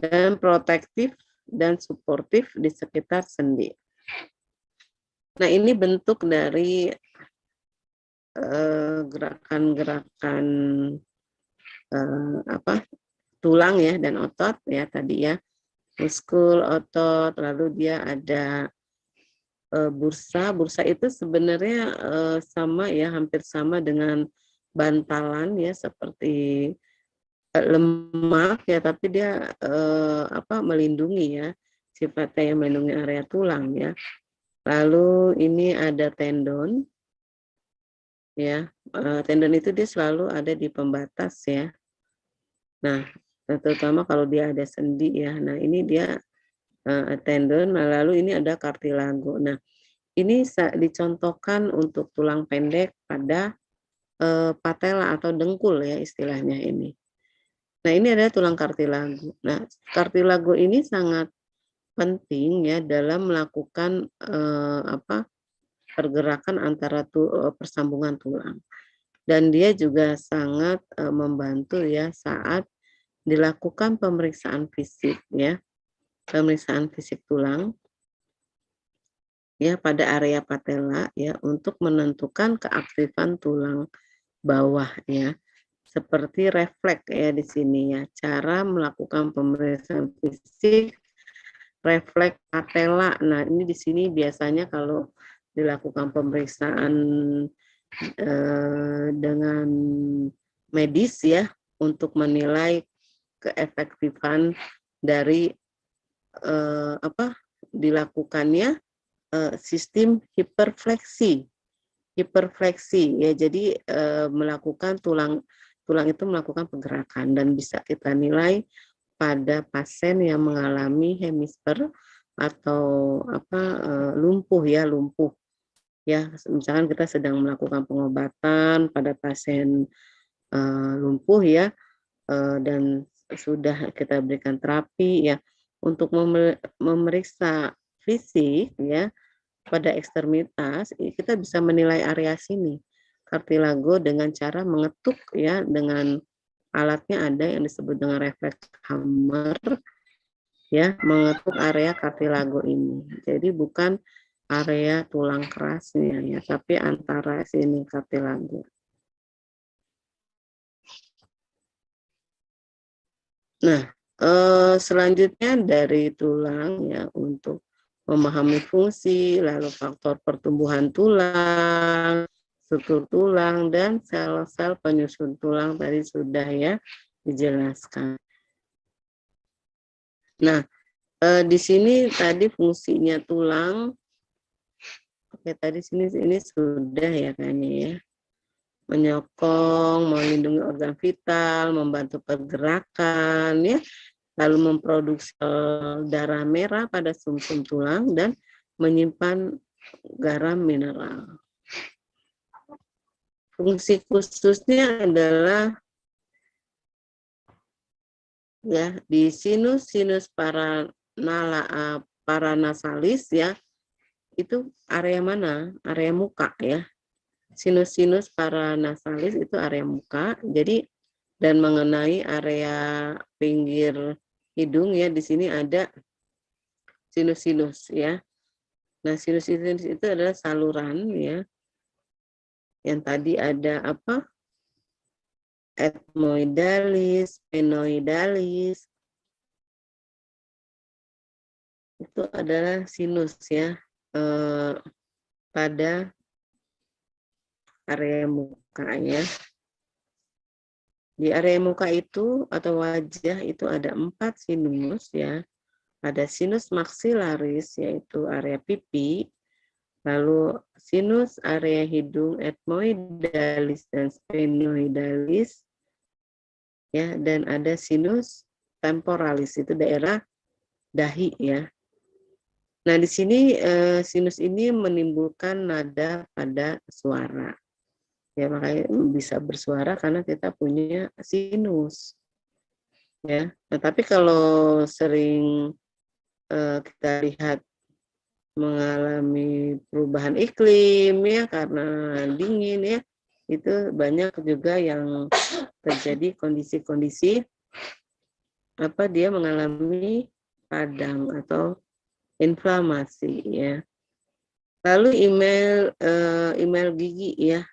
Dan protektif dan suportif di sekitar sendi. Nah, ini bentuk dari gerakan-gerakan tulang ya dan otot ya tadi ya. muskul, otot, lalu dia ada bursa. Bursa itu sebenarnya sama ya, hampir sama dengan bantalan ya, seperti lemak ya, tapi dia melindungi ya, sifatnya yang melindungi area tulang ya. Lalu ini ada tendon ya, tendon itu dia selalu ada di pembatas ya. Nah, terutama kalau dia ada sendi ya. Nah, ini dia tendon. Nah, lalu ini ada kartilago. Nah, ini dicontohkan untuk tulang pendek pada patella atau dengkul ya istilahnya ini. Nah, ini adalah tulang kartilago. Nah, kartilago ini sangat penting ya dalam melakukan pergerakan antara persambungan tulang. Dan dia juga sangat membantu ya saat dilakukan pemeriksaan fisik ya. Pemeriksaan fisik tulang ya pada area patella ya, untuk menentukan keaktifan tulang bawah ya. Seperti refleks ya di sini ya, cara melakukan pemeriksaan fisik refleks patella. Nah, ini di sini biasanya kalau dilakukan pemeriksaan dengan medis ya, untuk menilai keefektifan dari dilakukannya sistem hiperfleksi ya. Jadi melakukan tulang itu melakukan pergerakan, dan bisa kita nilai pada pasien yang mengalami hemisfer atau lumpuh ya. Misalkan kita sedang melakukan pengobatan pada pasien lumpuh ya, dan sudah kita berikan terapi ya, untuk memeriksa fisik ya pada ekstremitas, kita bisa menilai area sini kartilago dengan cara mengetuk ya, dengan alatnya ada yang disebut dengan refleks hammer ya, mengetuk area kartilago ini. Jadi bukan area tulang kerasnya ya, tapi antara sini kartilago. Nah, selanjutnya dari tulang ya, untuk memahami fungsi, lalu faktor pertumbuhan tulang, struktur tulang, dan sel-sel penyusun tulang tadi sudah ya dijelaskan. Nah, di sini tadi fungsinya tulang, oke, tadi ini sudah ya kayaknya ya, menyokong, melindungi organ vital, membantu pergerakan ya, lalu memproduksi darah merah pada sumsum tulang, dan menyimpan garam mineral. Fungsi khususnya adalah ya di sinus paranasalis ya, itu area mana? Area muka ya. Sinus paranasalis itu area muka. Jadi, dan mengenai area pinggir hidung ya, di sini ada sinus ya. Nah, sinus itu adalah saluran ya. Yang tadi ada apa? Ethmoidalis, sphenoidalis. Itu adalah sinus ya, pada area muka ya. Di area muka itu atau wajah itu ada 4 sinus ya. Ada sinus maxillaris yaitu area pipi, lalu sinus area hidung ethmoidalis dan sphenoidalis ya, dan ada sinus temporalis itu daerah dahi ya. Nah, di sini sinus ini menimbulkan nada pada suara. Ya, makanya bisa bersuara karena kita punya sinus. Ya. Nah, tapi kalau sering kita lihat mengalami perubahan iklim ya, karena dingin ya, itu banyak juga yang terjadi kondisi-kondisi dia mengalami radang atau inflamasi ya. Lalu email gigi ya.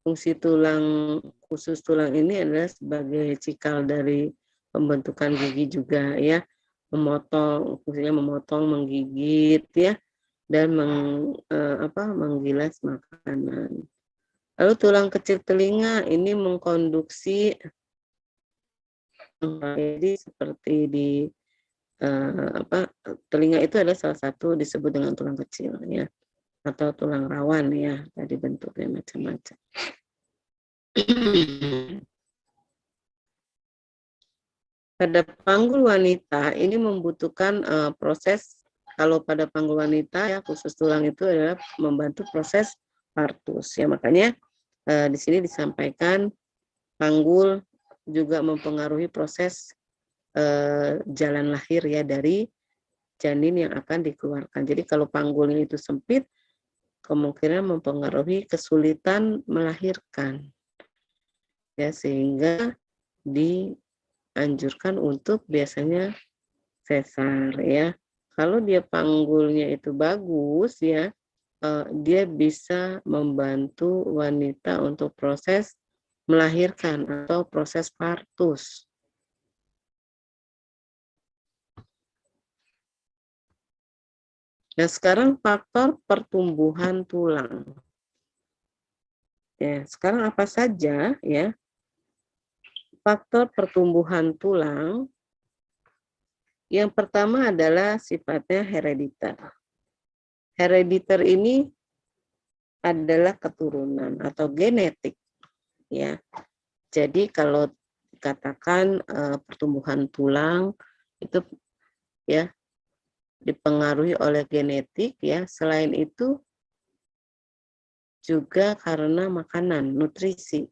Fungsi tulang, khusus tulang ini adalah sebagai cikal dari pembentukan gigi juga ya. memotong, fungsinya memotong, menggigit ya, dan menggilas makanan. Lalu tulang kecil telinga ini mengkonduksi, jadi seperti di telinga itu adalah salah satu disebut dengan tulang kecil ya, atau tulang rawan ya, tadi bentuknya macam-macam. Pada panggul wanita ini membutuhkan proses, kalau pada panggul wanita ya khusus tulang itu adalah membantu proses partus ya, makanya di sini disampaikan panggul juga mempengaruhi proses jalan lahir ya dari janin yang akan dikeluarkan. Jadi kalau panggulnya itu sempit, kemungkinan mempengaruhi kesulitan melahirkan ya, sehingga dianjurkan untuk biasanya sesar ya. Kalau dia panggulnya itu bagus ya, dia bisa membantu wanita untuk proses melahirkan atau proses partus. Nah, sekarang faktor pertumbuhan tulang. Ya, sekarang apa saja ya faktor pertumbuhan tulang? Yang pertama adalah sifatnya herediter. Herediter ini adalah keturunan atau genetik ya. Jadi kalau dikatakan pertumbuhan tulang itu ya dipengaruhi oleh genetik ya. Selain itu juga karena makanan, nutrisi,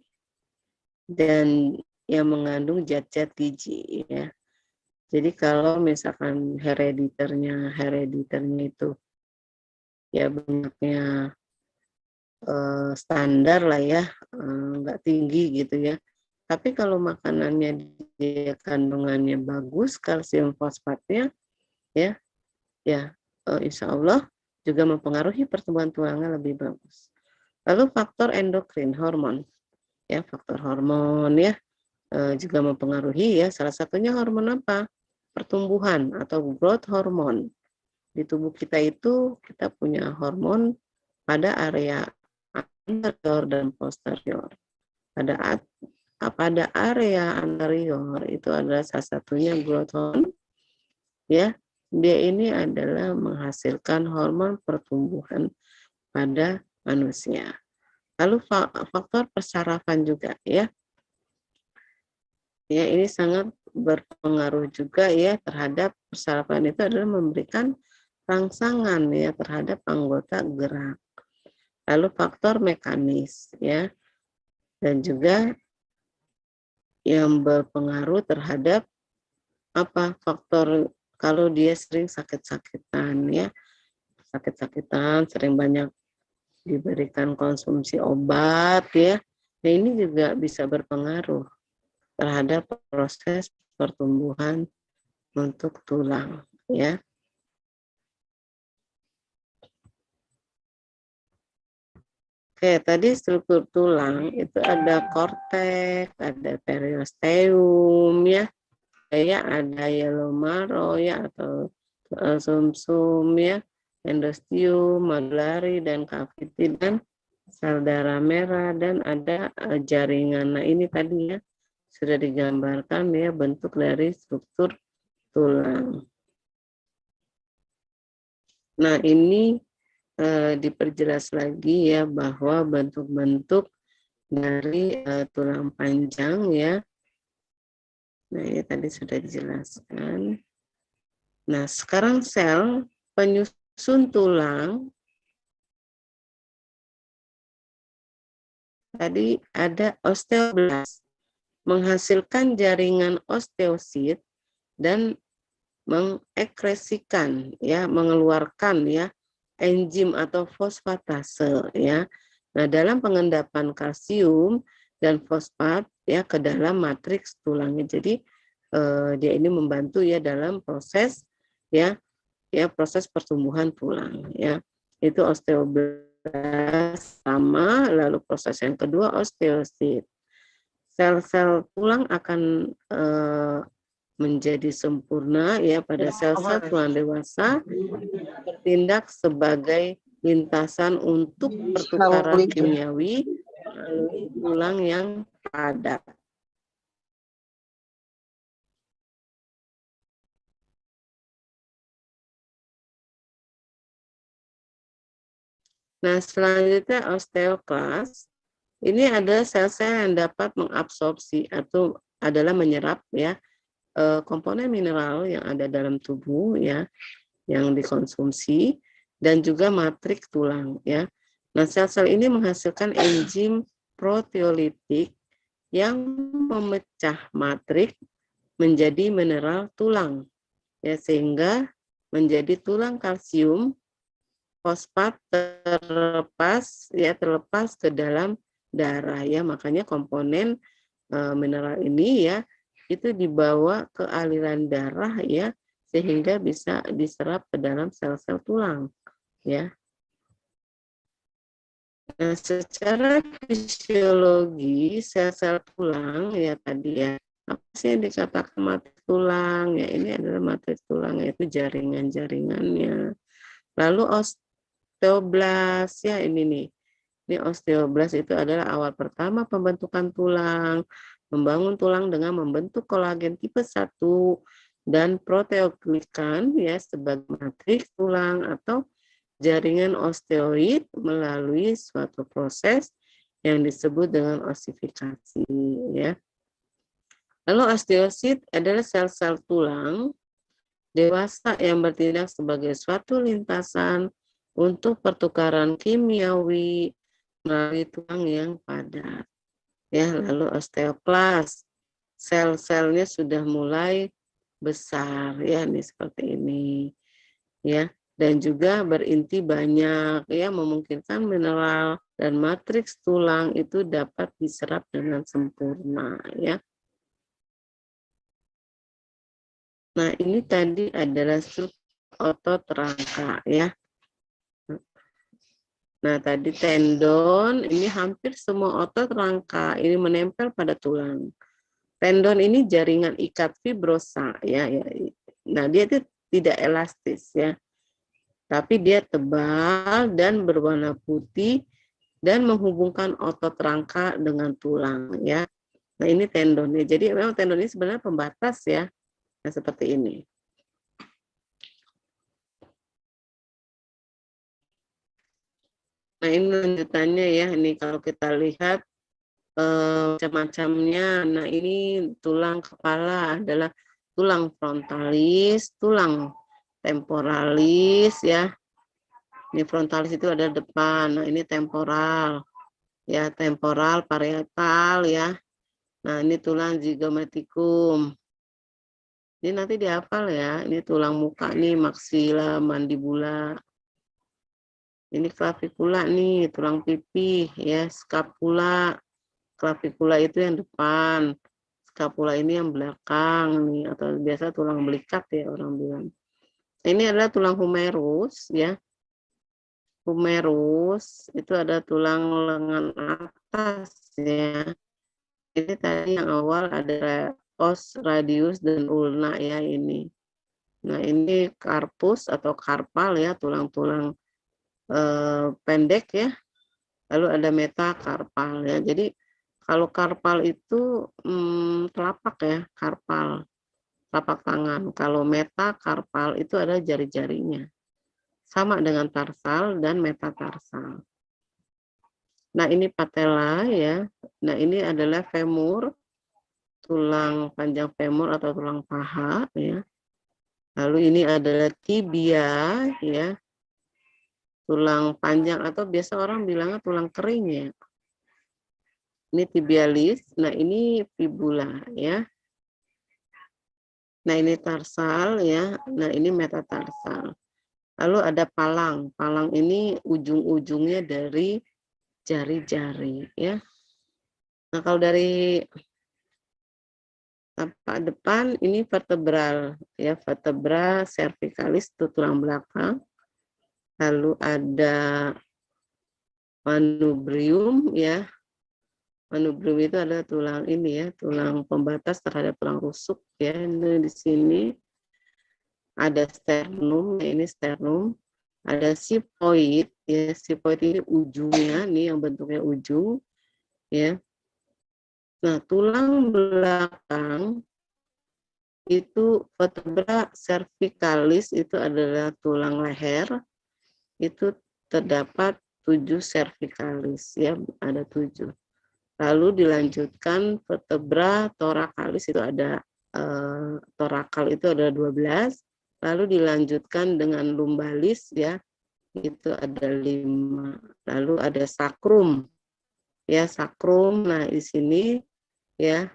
dan yang mengandung zat-zat gizi ya. Jadi kalau misalkan herediternya itu ya banyaknya standar lah ya, nggak tinggi gitu ya. Tapi kalau makanannya dia kandungannya bagus, kalsium fosfatnya ya insya Allah juga mempengaruhi pertumbuhan tulangnya lebih bagus. Lalu faktor endokrin, hormon ya, faktor hormon ya juga mempengaruhi ya. Salah satunya hormon apa? Pertumbuhan atau growth hormone. Di tubuh kita itu kita punya hormon pada area anterior dan posterior. Pada area anterior itu adalah salah satunya growth hormone ya. Dia ini adalah menghasilkan hormon pertumbuhan pada manusia. Lalu faktor persarafan juga ya. Ya, ini sangat berpengaruh juga ya terhadap persarafan, itu adalah memberikan rangsangan ya terhadap anggota gerak. Lalu faktor mekanis ya, dan juga yang berpengaruh terhadap faktor kalau dia sering sakit-sakitan ya, sakit-sakitan, sering banyak diberikan konsumsi obat ya. Nah, ini juga bisa berpengaruh terhadap proses pertumbuhan untuk tulang ya. Oke, tadi struktur tulang itu ada korteks, ada periosteum ya, ada yellow marrow ya atau sumsum ya, endosteum, medullary dan cavity dan sel darah merah, dan ada jaringan. Nah, ini tadi ya sudah digambarkan ya bentuk dari struktur tulang. Nah, ini diperjelas lagi ya bahwa bentuk-bentuk dari tulang panjang ya. Nah, ini tadi sudah dijelaskan. Nah, sekarang sel penyusun tulang. Tadi ada osteoblast, menghasilkan jaringan osteosit dan mengekresikan ya, mengeluarkan ya enzim atau fosfatase ya. Nah, dalam pengendapan kalsium dan fosfat ya ke dalam matriks tulangnya. Jadi dia ini membantu ya dalam proses ya proses pertumbuhan tulang ya. Itu osteoblast sama, lalu proses yang kedua osteosit. Sel-sel tulang akan menjadi sempurna ya pada sel-sel tulang dewasa, bertindak sebagai lintasan untuk pertukaran kimiawi melalui tulang yang padat. Nah, selanjutnya osteoklas. Ini ada sel-sel yang dapat mengabsorpsi atau adalah menyerap ya komponen mineral yang ada dalam tubuh ya yang dikonsumsi dan juga matrik tulang ya. Nah, sel-sel ini menghasilkan enzim proteolitik yang memecah matrik menjadi mineral tulang ya sehingga menjadi tulang kalsium fosfat terlepas ke dalam darah ya, makanya komponen mineral ini ya itu dibawa ke aliran darah ya sehingga bisa diserap ke dalam sel-sel tulang ya. Nah, secara fisiologi sel-sel tulang ya tadi ya apa sih yang dikatakan matrik tulang ya, ini adalah matrik tulang yaitu jaringan-jaringannya. Lalu osteoblas ya ini nih. Ini osteoblas itu adalah awal pertama pembentukan tulang, membangun tulang dengan membentuk kolagen tipe 1 dan proteoglikan ya sebagai matrik tulang atau jaringan osteoid melalui suatu proses yang disebut dengan osifikasi ya. Lalu osteosit adalah sel-sel tulang dewasa yang bertindak sebagai suatu lintasan untuk pertukaran kimiawi melalui tulang yang padat. Ya, lalu osteoklas, sel-selnya sudah mulai besar ya, nih seperti ini. Ya, dan juga berinti banyak ya, memungkinkan mineral dan matriks tulang itu dapat diserap dengan sempurna ya. Nah, ini tadi adalah struktur otot rangka ya. Nah, tadi tendon, ini hampir semua otot rangka ini menempel pada tulang. Tendon ini jaringan ikat fibrosa ya. Nah, dia itu tidak elastis ya. Tapi dia tebal dan berwarna putih dan menghubungkan otot rangka dengan tulang ya. Nah, ini tendonnya. Jadi memang tendon ini sebenarnya pembatas ya. Nah, seperti ini. Nah, ini lanjutannya ya. Ini kalau kita lihat macam-macamnya. Nah, ini tulang kepala adalah tulang frontalis, tulang temporalis ya. Ini frontalis itu ada depan. Nah, ini temporal. Ya, temporal parietal ya. Nah, ini tulang zygomatikum. Ini nanti dihafal ya. Ini tulang muka nih, maxilla mandibula. Ini clavicula nih, tulang pipi ya, scapula. Clavicula itu yang depan, scapula ini yang belakang nih, atau biasa tulang belikat ya orang bilang. Ini adalah tulang humerus ya. Humerus itu ada tulang lengan atas ya. Ini tadi yang awal ada os, radius dan ulna ya ini. Nah, ini carpus atau carpal ya, tulang-tulang pendek ya. Lalu ada metakarpal ya. Jadi kalau karpal itu telapak ya, karpal, telapak tangan. Kalau metakarpal itu ada jari-jarinya. Sama dengan tarsal dan metatarsal. Nah, ini patella ya. Nah, ini adalah femur, tulang panjang femur atau tulang paha ya. Lalu ini adalah tibia ya. Tulang panjang atau biasa orang bilangnya tulang kering ya. Ini tibialis, nah ini fibula ya. Nah ini tarsal ya, nah ini metatarsal. Lalu ada palang, palang ini ujung-ujungnya dari jari-jari ya. Nah kalau dari depan ini vertebral ya, vertebra cervicalis itu tulang belakang. Lalu ada manubrium ya, Manubrium itu adalah tulang ini ya, tulang pembatas terhadap tulang rusuk ya. Ini di sini ada sternum, ya ini sternum. Ada sipoid ya, sipoid ini ujungnya nih yang bentuknya ujung ya. Nah, tulang belakang itu vertebra cervicalis itu adalah tulang leher. Itu terdapat 7 cervicalis ya, ada 7. Lalu dilanjutkan vertebra thoracalis itu ada thoracal itu ada 12. Lalu dilanjutkan dengan lumbalis ya, itu ada 5. Lalu ada sacrum ya, sacrum. Nah, di sini ya,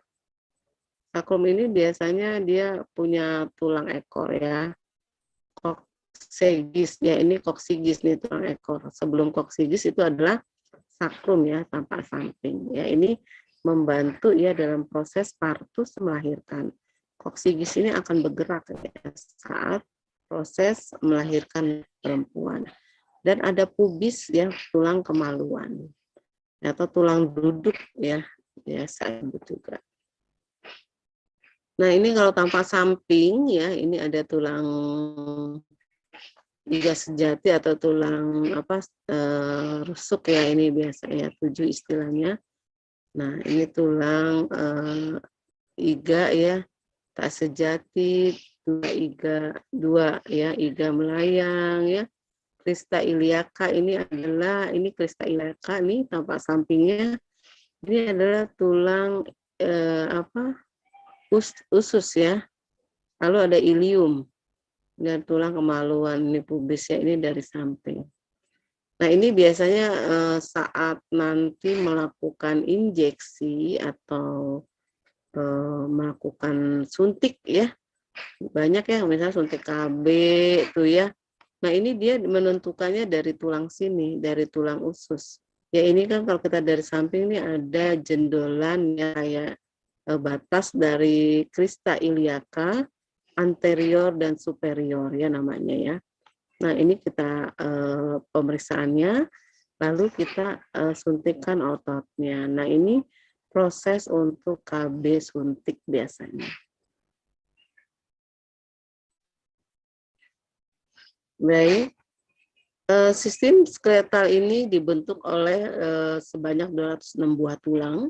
sacrum ini biasanya dia punya tulang ekor ya. Koksigis ya, ini koksigis nih tulang ekor. Sebelum koksigis itu adalah sacrum ya, tampak samping ya. Ini membantu ya dalam proses partus melahirkan. Koksigis ini akan bergerak ya, saat proses melahirkan perempuan. Dan ada pubis ya, tulang kemaluan atau tulang duduk ya, saya sebut juga. Nah, ini kalau tampak samping ya, ini ada tulang iga sejati atau tulang rusuk ya, ini biasanya 7 istilahnya. Nah, ini tulang iga ya, tak sejati, 2 ya, iga melayang ya. Crista iliaca ini adalah, ini crista iliaca nih tampak sampingnya. Ini adalah tulang usus ya. Lalu ada ilium dan tulang kemaluan, ini pubisnya ini dari samping. Nah, ini biasanya saat nanti melakukan injeksi atau melakukan suntik ya, banyak ya, misalnya suntik KB itu ya. Nah, ini dia menentukannya dari tulang sini, dari tulang usus. Ya, ini kan kalau kita dari samping ini ada jendolan ya, kayak batas dari crista iliaca anterior dan superior ya namanya ya. Nah, ini kita pemeriksaannya, lalu kita suntikkan ototnya. Nah, ini proses untuk KB suntik biasanya. Baik, sistem skeletal ini dibentuk oleh sebanyak 206 buah tulang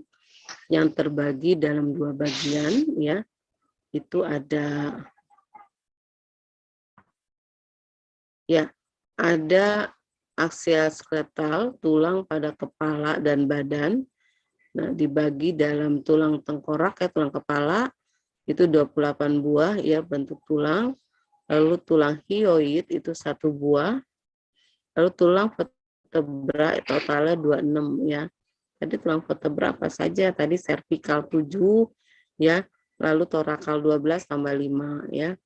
yang terbagi dalam 2 bagian ya. Itu ada ya, ada aksial skeletal, tulang pada kepala dan badan. Nah, dibagi dalam tulang tengkorak ya, tulang kepala itu 28 buah ya bentuk tulang. Lalu tulang hyoid itu 1 buah. Lalu tulang vertebra totalnya 26 ya. Tadi tulang vertebra apa saja? Tadi cervical 7 ya. Lalu thoracal 12 tambah 5 ya.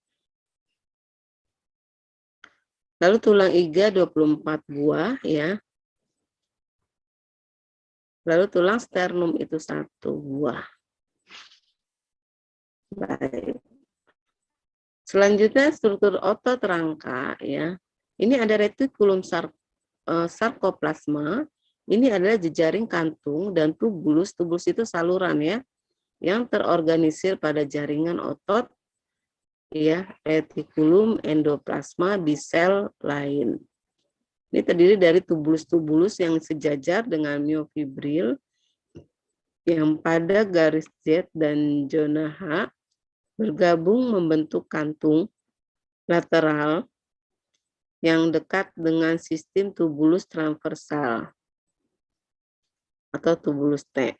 Lalu tulang iga 24 buah ya. Lalu tulang sternum itu 1 buah. Baik. Selanjutnya struktur otot rangka ya. Ini ada retikulum sarkoplasma. Ini adalah jejaring kantung dan tubulus. Tubulus itu saluran ya, yang terorganisir pada jaringan otot ya, retikulum endoplasma di sel lain. Ini terdiri dari tubulus-tubulus yang sejajar dengan miofibril yang pada garis Z dan zona H bergabung membentuk kantung lateral yang dekat dengan sistem tubulus transversal atau tubulus T.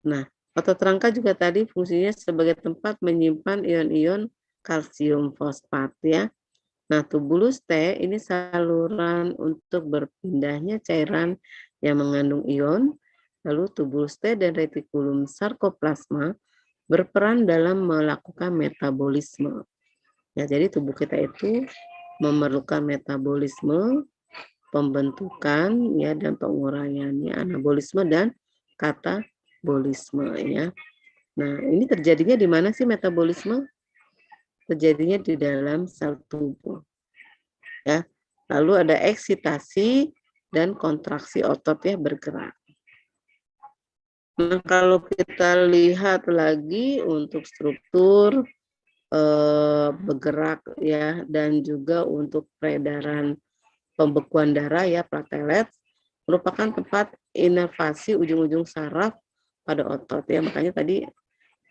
Nah, otot rangka juga tadi fungsinya sebagai tempat menyimpan ion-ion kalsium fosfat ya. Nah, tubulus T ini saluran untuk berpindahnya cairan yang mengandung ion. Lalu tubulus T dan retikulum sarkoplasma berperan dalam melakukan metabolisme. Ya, jadi tubuh kita itu memerlukan metabolisme, pembentukan ya dan penguraiannya, anabolisme dan katabolisme ya. Nah, ini terjadinya di mana sih metabolisme? Terjadinya di dalam sel tubuh. Ya. Lalu ada eksitasi dan kontraksi otot ya bergerak. Nah, kalau kita lihat lagi untuk struktur bergerak ya, dan juga untuk peredaran pembekuan darah ya, platelet merupakan tempat inervasi ujung-ujung saraf pada otot ya. Makanya tadi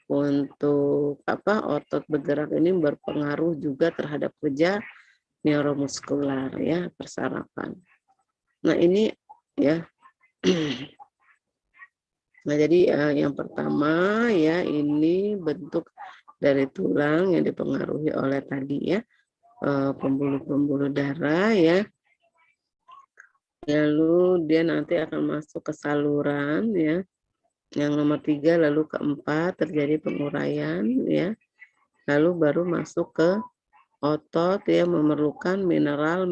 untuk otot bergerak ini berpengaruh juga terhadap kerja neuromuskular ya, persarafan. Nah, ini ya. Nah, jadi yang pertama ya, ini bentuk dari tulang yang dipengaruhi oleh tadi ya, pembuluh-pembuluh darah ya. Lalu dia nanti akan masuk ke saluran ya. Yang nomor 3, lalu keempat terjadi penguraian ya. Lalu baru masuk ke otot ya, memerlukan mineral,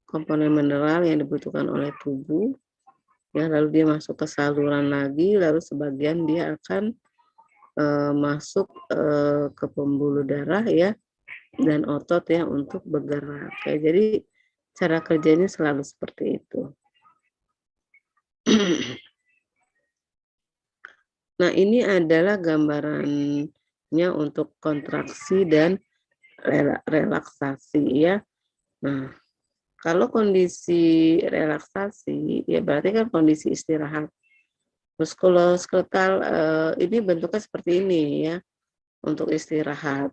komponen mineral yang dibutuhkan oleh tubuh. Ya, lalu dia masuk ke saluran lagi, lalu sebagian dia akan masuk ke pembuluh darah ya, dan otot ya untuk bergerak. Ya, jadi cara kerjanya selalu seperti itu. Nah, ini adalah gambarannya untuk kontraksi dan relaksasi ya. Nah, kalau kondisi relaksasi ya berarti kan kondisi istirahat. Muskuloskeletal ini bentuknya seperti ini ya, untuk istirahat.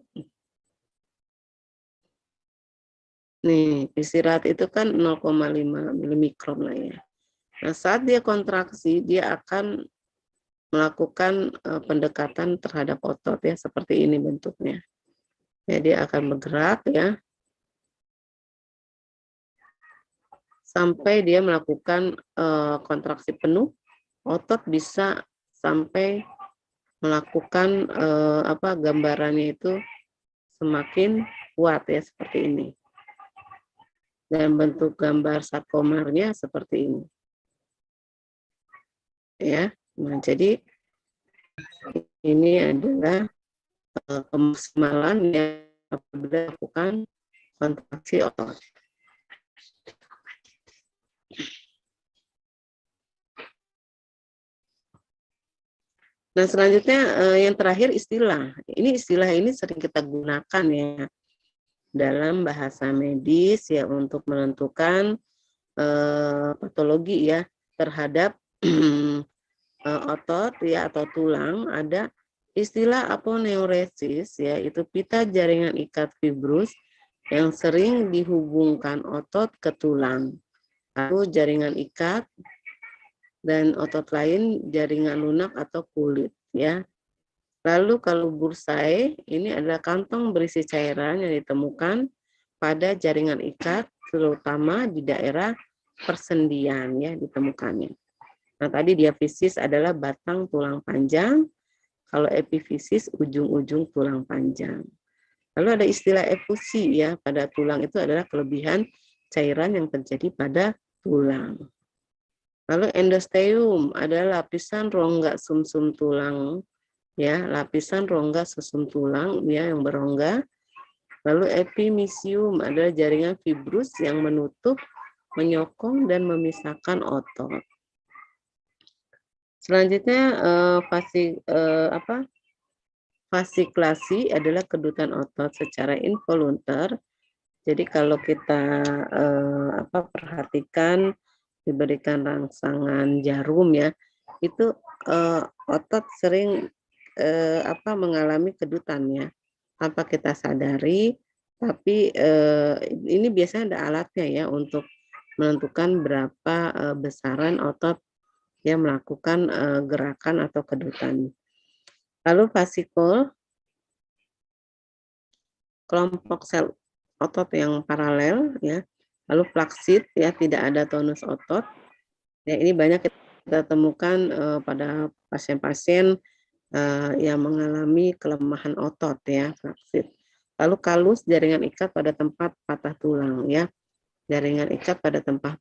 Nih, istirahat itu kan 0,5 milimikron lah ya. Nah, saat dia kontraksi, dia akan melakukan pendekatan terhadap otot ya, seperti ini bentuknya. Ya, dia akan bergerak ya, sampai dia melakukan kontraksi penuh. Otot bisa sampai melakukan gambarannya itu semakin kuat ya, seperti ini. Dan bentuk gambar sarkomernya seperti ini. Ya, nah jadi ini adalah kemaksimalan yang apabila dilakukan kontraksi otot. Nah, selanjutnya yang terakhir istilah. Ini istilah ini sering kita gunakan ya dalam bahasa medis ya, untuk menentukan patologi ya terhadap otot ya atau tulang. Ada istilah aponeuresis ya, itu pita jaringan ikat fibrus yang sering dihubungkan otot ke tulang. Lalu jaringan ikat dan otot lain jaringan lunak atau kulit ya. Lalu kalau bursai ini adalah kantong berisi cairan yang ditemukan pada jaringan ikat, terutama di daerah persendian ya ditemukannya. Nah, tadi diafisis adalah batang tulang panjang, kalau epifisis ujung-ujung tulang panjang. Lalu ada istilah efusi ya, pada tulang itu adalah kelebihan cairan yang terjadi pada tulang. Lalu endosteum adalah lapisan rongga sumsum tulang ya, lapisan rongga sumsum tulang ya yang berongga. Lalu epimysium adalah jaringan fibrus yang menutup, menyokong dan memisahkan otot. Selanjutnya fasikulasi adalah kedutan otot secara involunter. Jadi kalau kita perhatikan diberikan rangsangan jarum ya, itu otot sering mengalami kedutannya tanpa kita sadari, tapi ini biasanya ada alatnya ya untuk menentukan berapa besaran otot yang melakukan gerakan atau kedutan. Lalu fasikul, kelompok sel otot yang paralel ya. Lalu flaksid ya, tidak ada tonus otot. Ya, ini banyak kita temukan pada pasien-pasien yang mengalami kelemahan otot ya, flaksid. Lalu kalus, jaringan ikat pada tempat patah tulang ya. Jaringan ikat pada tempat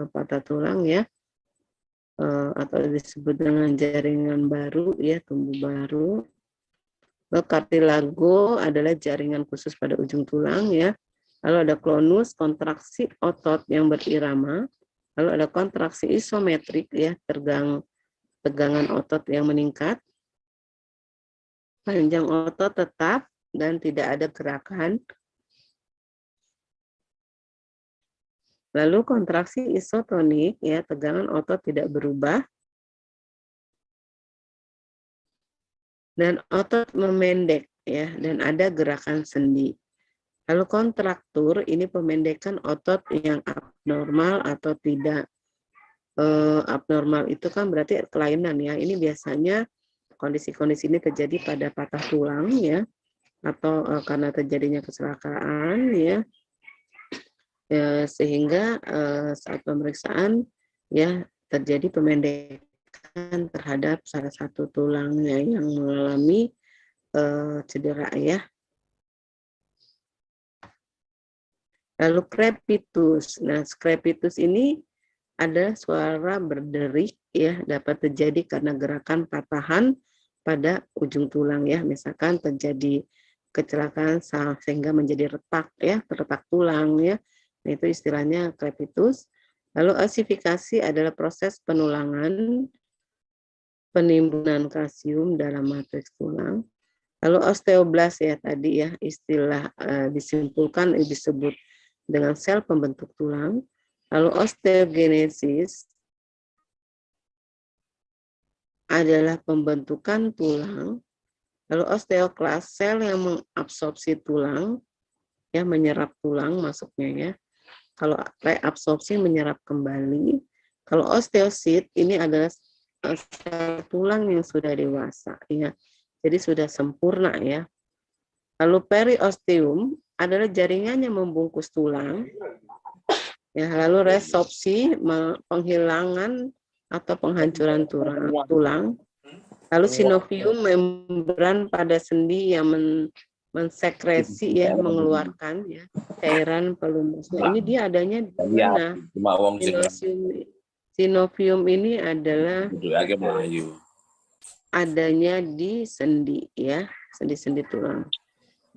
patah tulang ya. Atau disebut dengan jaringan baru ya, tumbuh baru. Lalu kartilago adalah jaringan khusus pada ujung tulang ya. Lalu ada klonus, kontraksi otot yang berirama. Lalu ada kontraksi isometrik ya, tegang tegangan otot yang meningkat, panjang otot tetap dan tidak ada gerakan. Lalu kontraksi isotonik, ya, tegangan otot tidak berubah dan otot memendek, ya, dan ada gerakan sendi. Lalu kontraktur, ini pemendekan otot yang abnormal atau tidak. Abnormal itu kan berarti kelainan, ya. Ini biasanya kondisi-kondisi ini terjadi pada patah tulang, ya, atau karena terjadinya kecelakaan, ya. Sehingga saat pemeriksaan, ya, terjadi pemendekan terhadap salah satu tulangnya yang mengalami cedera, ya. Lalu crepitus. Nah, crepitus ini ada suara berderik, ya, dapat terjadi karena gerakan patahan pada ujung tulang, ya. Misalkan terjadi kecelakaan sehingga menjadi retak, ya, retak tulang, ya. Nah, itu istilahnya crepitus. Lalu ossifikasi adalah proses penulangan penimbunan kalsium dalam matriks tulang. Lalu osteoblas, ya, tadi, ya, istilah disimpulkan disebut dengan sel pembentuk tulang. Lalu osteogenesis adalah pembentukan tulang. Lalu osteoklas, sel yang mengabsorpsi tulang, ya, menyerap tulang masuknya, ya. Kalau reabsorpsi menyerap kembali. Kalau osteosit ini adalah sel tulang yang sudah dewasa, ya. Jadi sudah sempurna, ya. Lalu periosteum adalah jaringan yang membungkus tulang. Ya, lalu resorpsi, penghilangan atau penghancuran tulang. Lalu sinovium, membran pada sendi yang mensekresi, ya, mengeluarkan, ya, cairan pelumas. Nah, ini dia adanya di mana? Sinovium ini adalah adanya di sendi, ya, sendi-sendi tulang.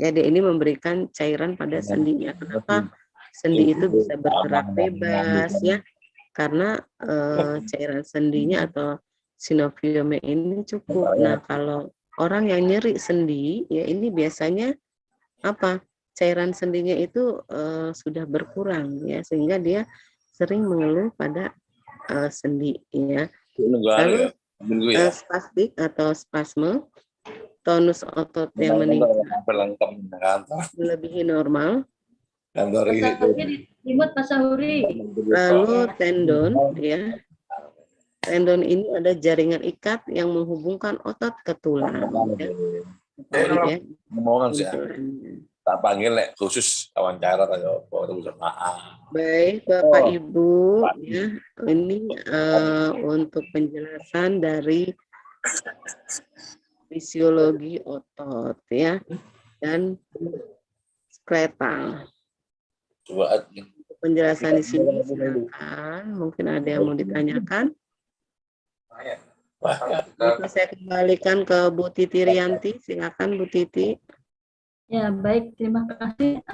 Jadi ini memberikan cairan pada sendinya. Kenapa sendi itu bisa bergerak bebas, ya? Karena cairan sendinya atau sinoviumnya ini cukup. Nah, kalau orang yang nyeri sendi, ya, ini biasanya apa? Cairan sendinya itu sudah berkurang, ya, sehingga dia sering mengeluh pada sendi, ya. Lalu spastik atau spasme, tonus otot yang meningkat melebihi normal. Lalu tendon, ya. Tendon ini ada jaringan ikat yang menghubungkan otot ke tulang, ya. Ya. Tak panggil khusus wawancara atau Baik, Bapak Ibu, ya, ini untuk penjelasan dari fisiologi otot, ya, dan skeletal. Penjelasan di sini, silakan. Mungkin ada yang mau ditanyakan. Bisa saya kembalikan ke Bu Titi Rianti. Silakan, Bu Titi. Ya, baik. Terima kasih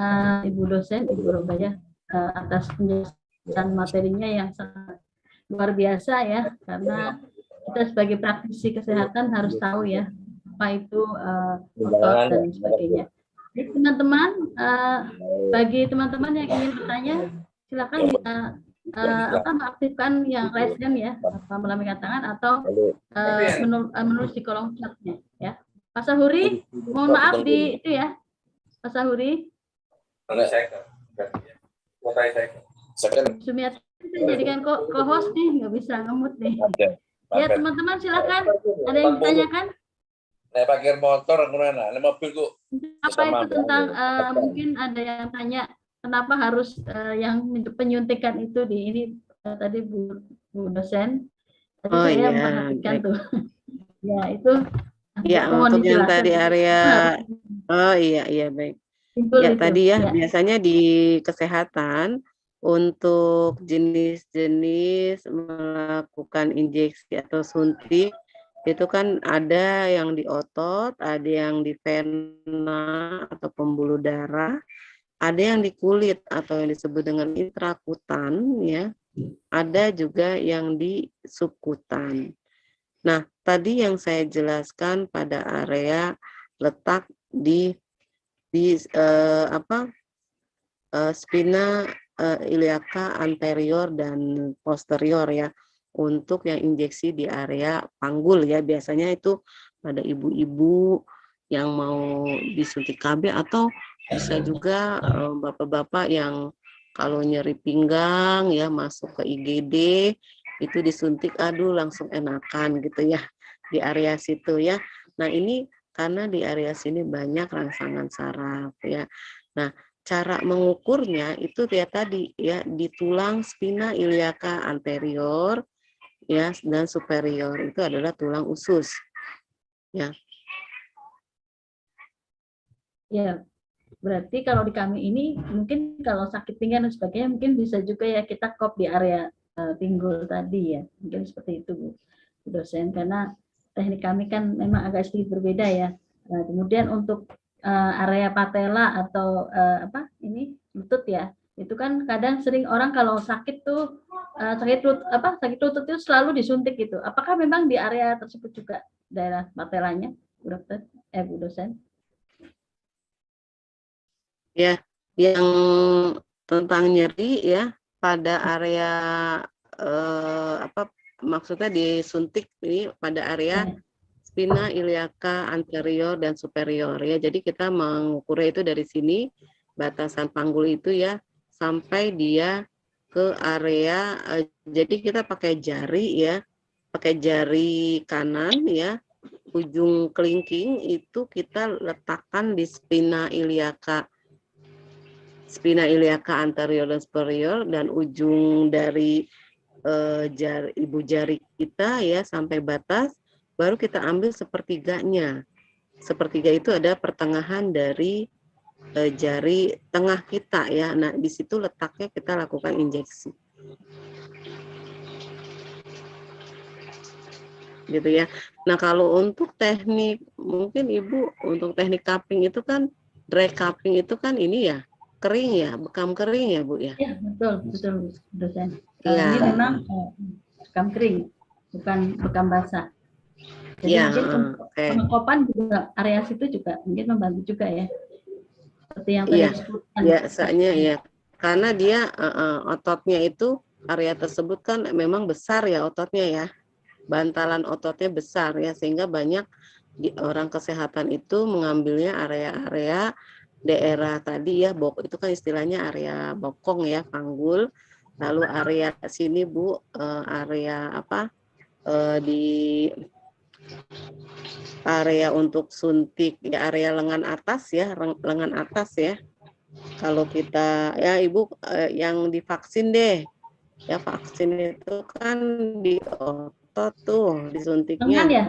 Ibu dosen, Ibu Robaya, atas penjelasan materinya yang sangat luar biasa, ya. Karena kita sebagai praktisi kesehatan harus tahu, ya, apa itu otot dan sebagainya. Jadi teman-teman, bagi teman-teman yang ingin bertanya, silakan mengaktifkan yang raise hand, ya, melambaikan tangan atau menulis di kolom chatnya, ya. Pak Sahuri, mohon maaf di itu, ya, Pak Sahuri. Sumiati jadikan co-host nih, nggak bisa ngemut nih. Ya, teman-teman silakan. Ada yang ditanyakan? Saya pakai motor, mobil kok. Apa itu tentang mungkin ada yang tanya kenapa harus yang penyuntikan itu di ini tadi Bu dosen. Tadi saya memperhatikan tuh. Ya, itu. Ya, untuk yang tadi area. Oh iya baik. Ya, tadi, ya, biasanya di kesehatan untuk jenis-jenis melakukan injeksi atau suntik itu kan ada yang di otot, ada yang di vena atau pembuluh darah, ada yang di kulit atau yang disebut dengan intrakutan, ya, ada juga yang di subkutan. Nah, tadi yang saya jelaskan pada area letak di spina iliaka anterior dan posterior ya. Untuk yang injeksi di area panggul ya, biasanya itu pada ibu-ibu yang mau disuntik KB, atau bisa juga bapak-bapak yang kalau nyeri pinggang ya masuk ke IGD itu disuntik, aduh langsung enakan gitu ya di area situ ya. Nah ini karena di area sini banyak rangsangan saraf ya. Nah cara mengukurnya itu ya tadi ya di tulang spina iliaka anterior ya dan superior, itu adalah tulang usus ya. Ya, berarti kalau di kami ini mungkin kalau sakit pinggang dan sebagainya mungkin bisa juga ya kita kop di area pinggul tadi ya, mungkin seperti itu Bu dosen, karena teknik kami kan memang agak sedikit berbeda ya. Nah, kemudian untuk area patella atau ini lutut ya, itu kan kadang sering orang kalau sakit tuh sakit lutut itu selalu disuntik gitu. Apakah memang di area tersebut juga daerah patellanya, Bu dokter, Bu dosen? Ya, yang tentang nyeri ya pada area maksudnya disuntik ini pada area spina iliaka anterior dan superior ya. Jadi kita mengukurnya itu dari sini batasan panggul itu ya sampai dia ke area jadi kita pakai jari ya, pakai jari kanan ya, ujung kelingking itu kita letakkan di spina iliaka anterior dan superior, dan ujung dari ibu jari kita ya sampai batas, baru kita ambil sepertiganya. Sepertiga itu ada pertengahan dari jari tengah kita ya. Nah di situ letaknya kita lakukan injeksi gitu ya. Nah kalau untuk teknik, mungkin Ibu untuk teknik cupping itu kan, dry cupping itu kan ini ya kering ya, bekam kering ya Bu ya. Ya betul dosen. Ya. Ini memang bekam kering, bukan bekam basah. Jadi ya, mungkin pengekopan juga area situ juga mungkin membantu juga ya. Seperti yang tadi disebutkan. Biasanya ya, karena dia ototnya itu area tersebut kan memang besar ya ototnya ya. Bantalan ototnya besar ya, sehingga banyak orang kesehatan itu mengambilnya area-area daerah tadi ya, itu kan istilahnya area bokong ya, panggul. Lalu area sini Bu, area di area untuk suntik ya, area lengan atas ya, lengan atas ya. Kalau kita ya Ibu yang divaksin deh ya, vaksin itu kan di otot tuh disuntiknya. Lengan ya?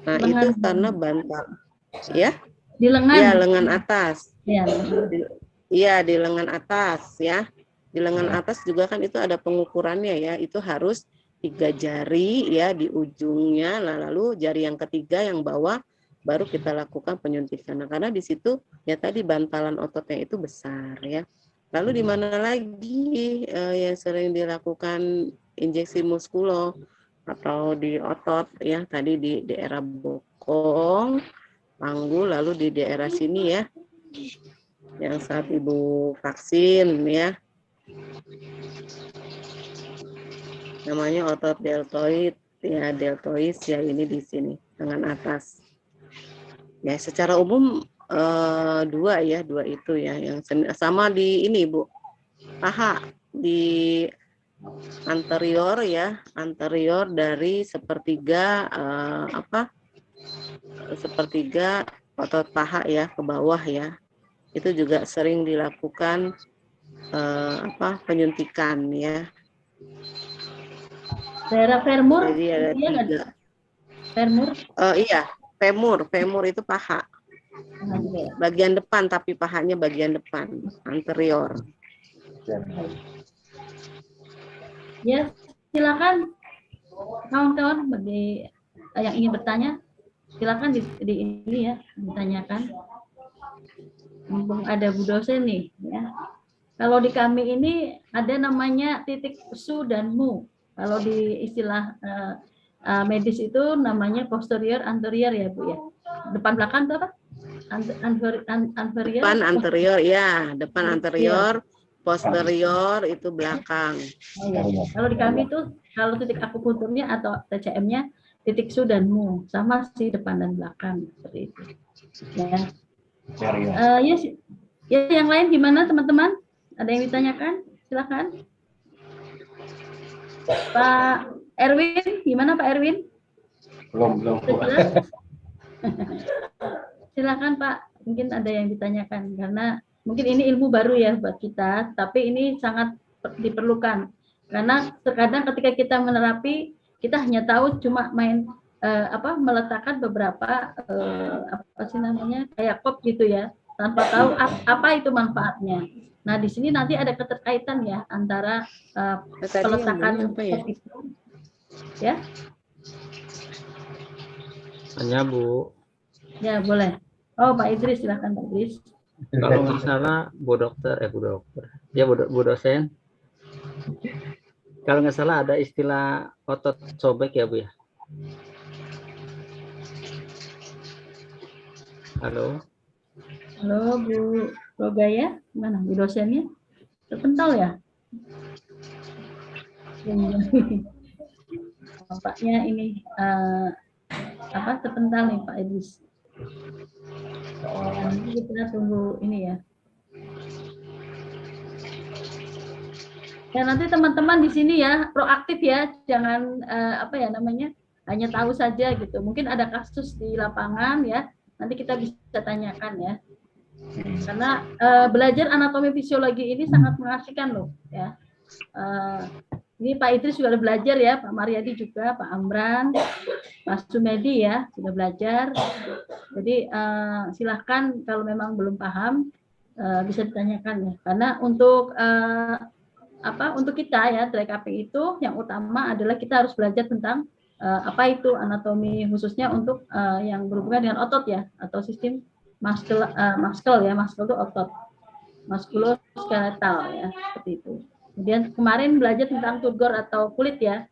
Nah lengan. Itu karena bantal ya di lengan ya, lengan atas ya, di lengan atas ya. Di lengan atas juga kan itu ada pengukurannya ya, itu harus 3 jari ya di ujungnya, lalu jari yang ketiga yang bawah baru kita lakukan penyuntikan. Nah, karena di situ ya tadi bantalan ototnya itu besar ya. Lalu di mana lagi yang sering dilakukan injeksi muskulo atau di otot ya, tadi di daerah bokong, panggul, lalu di daerah sini ya yang saat Ibu vaksin ya, namanya otot deltoid ya, deltoid ya, ini di sini lengan atas ya. Secara umum dua itu ya, yang sama di ini Bu, paha di anterior ya, anterior dari sepertiga sepertiga otot paha ya ke bawah ya, itu juga sering dilakukan penyuntikan ya. Daerah femur. Jadi ada 3. Femur? Iya, femur itu paha. Bagian depan, tapi pahanya bagian depan, anterior. Ya, silakan kawan-kawan bagi yang ingin bertanya, silakan di ini ya, ditanyakan. Mumpung ada Bu dosen nih ya. Kalau di kami ini ada namanya titik su dan mu. Kalau di istilah medis itu namanya posterior anterior ya Bu ya. Depan belakang itu apa? Anterior. Depan anterior ya, depan anterior, posterior itu belakang. Oh, ya. Kalau di kami itu kalau titik akupunkturnya atau TCM-nya titik su dan mu, sama sih depan dan belakang seperti itu. Ya. Ya, yang lain gimana teman-teman? Ada yang ditanyakan? Silakan. Pak Erwin, gimana Pak Erwin? Belum. Silakan Pak, mungkin ada yang ditanyakan karena mungkin ini ilmu baru ya buat kita, tapi ini sangat diperlukan karena terkadang ketika kita menerapi kita hanya tahu cuma meletakkan beberapa kayak kop gitu ya, tanpa tahu apa itu manfaatnya. Nah di sini nanti ada keterkaitan ya antara peletakan kop itu, ya. Tanya Bu. Ya boleh. Oh Pak Idris, silakan Pak Idris. Kalau nggak salah Bu Dokter, ya Bu dosen. Kalau nggak salah ada istilah otot sobek ya Bu ya. Halo. Halo Bu Rogaya, mana Bu dosennya? Terpental ya? Tampaknya ini terpental nih Pak Idris. Nanti kita tunggu ini ya. Ya nanti teman-teman di sini ya proaktif ya, jangan hanya tahu saja gitu. Mungkin ada kasus di lapangan ya, nanti kita bisa tanyakan ya. Karena belajar anatomi fisiologi ini sangat mengasihkan loh ya. Ini Pak Idris juga udah belajar ya, Pak Mariadi juga, Pak Amran, Mas Sumedi ya sudah belajar. Jadi silahkan kalau memang belum paham bisa ditanyakan ya. Karena untuk untuk kita ya TKP itu yang utama adalah kita harus belajar tentang apa itu anatomi khususnya untuk yang berhubungan dengan otot ya atau sistem muskel ya, muskel itu otot, muskuloskeletal ya seperti itu. Kemudian kemarin belajar tentang turgor atau kulit ya.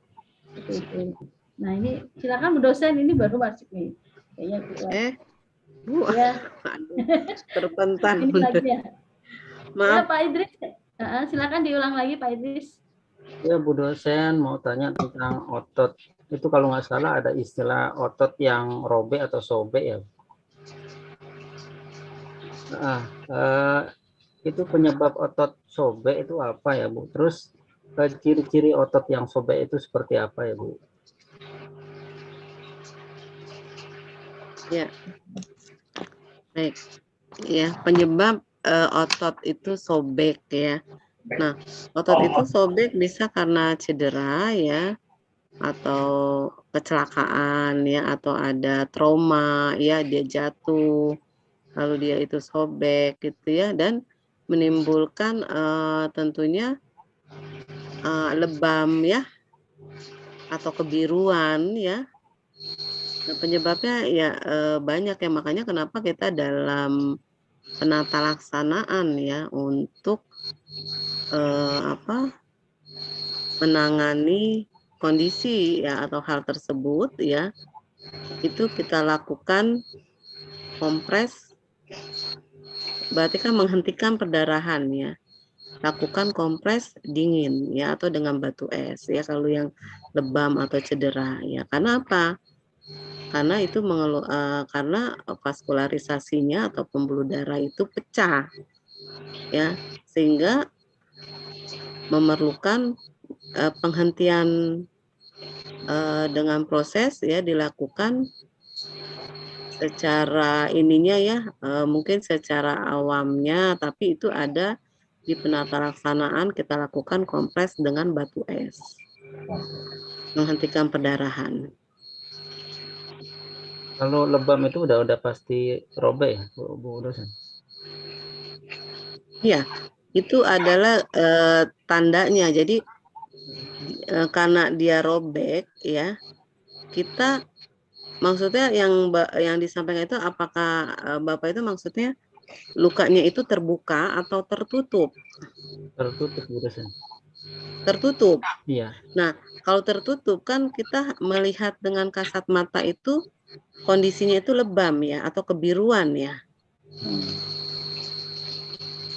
Itu. Nah ini silakan Bu dosen, ini baru masuk nih. Kayaknya Bu, ya. terpental. Ini lagi ya. Maaf. Ya, Pak Idris, silakan diulang lagi Pak Idris. Ya Bu dosen mau tanya tentang otot. Itu kalau nggak salah ada istilah otot yang robek atau sobek ya. Itu penyebab otot sobek itu apa ya Bu? Terus ciri-ciri otot yang sobek itu seperti apa ya Bu? Ya, baik. Ya, penyebab otot itu sobek ya. Nah, otot itu sobek bisa karena cedera ya, atau kecelakaan ya, atau ada trauma ya, dia jatuh, lalu dia itu sobek gitu ya, dan menimbulkan tentunya lebam ya atau kebiruan ya. Nah, penyebabnya ya banyak ya, makanya kenapa kita dalam penata laksanaan ya untuk menangani kondisi ya atau hal tersebut ya, itu kita lakukan kompres, berarti kan menghentikan perdarahan ya. Lakukan kompres dingin ya atau dengan batu es ya kalau yang lebam atau cedera ya. Karena apa? Karena itu karena vaskularisasinya atau pembuluh darah itu pecah ya, sehingga memerlukan penghentian dengan proses ya, dilakukan secara ininya ya, mungkin secara awamnya, tapi itu ada di penata laksanaan kita lakukan kompres dengan batu es, menghentikan perdarahan. Kalau lebam itu udah pasti robek ya Bu dosen? Iya, itu adalah tandanya. Jadi karena dia robek ya, kita maksudnya yang disampaikan itu apakah Bapak itu maksudnya lukanya itu terbuka atau tertutup? Tertutup Bu dosen. tertutup. Iya. Nah, kalau tertutup kan kita melihat dengan kasat mata itu kondisinya itu lebam ya atau kebiruan ya.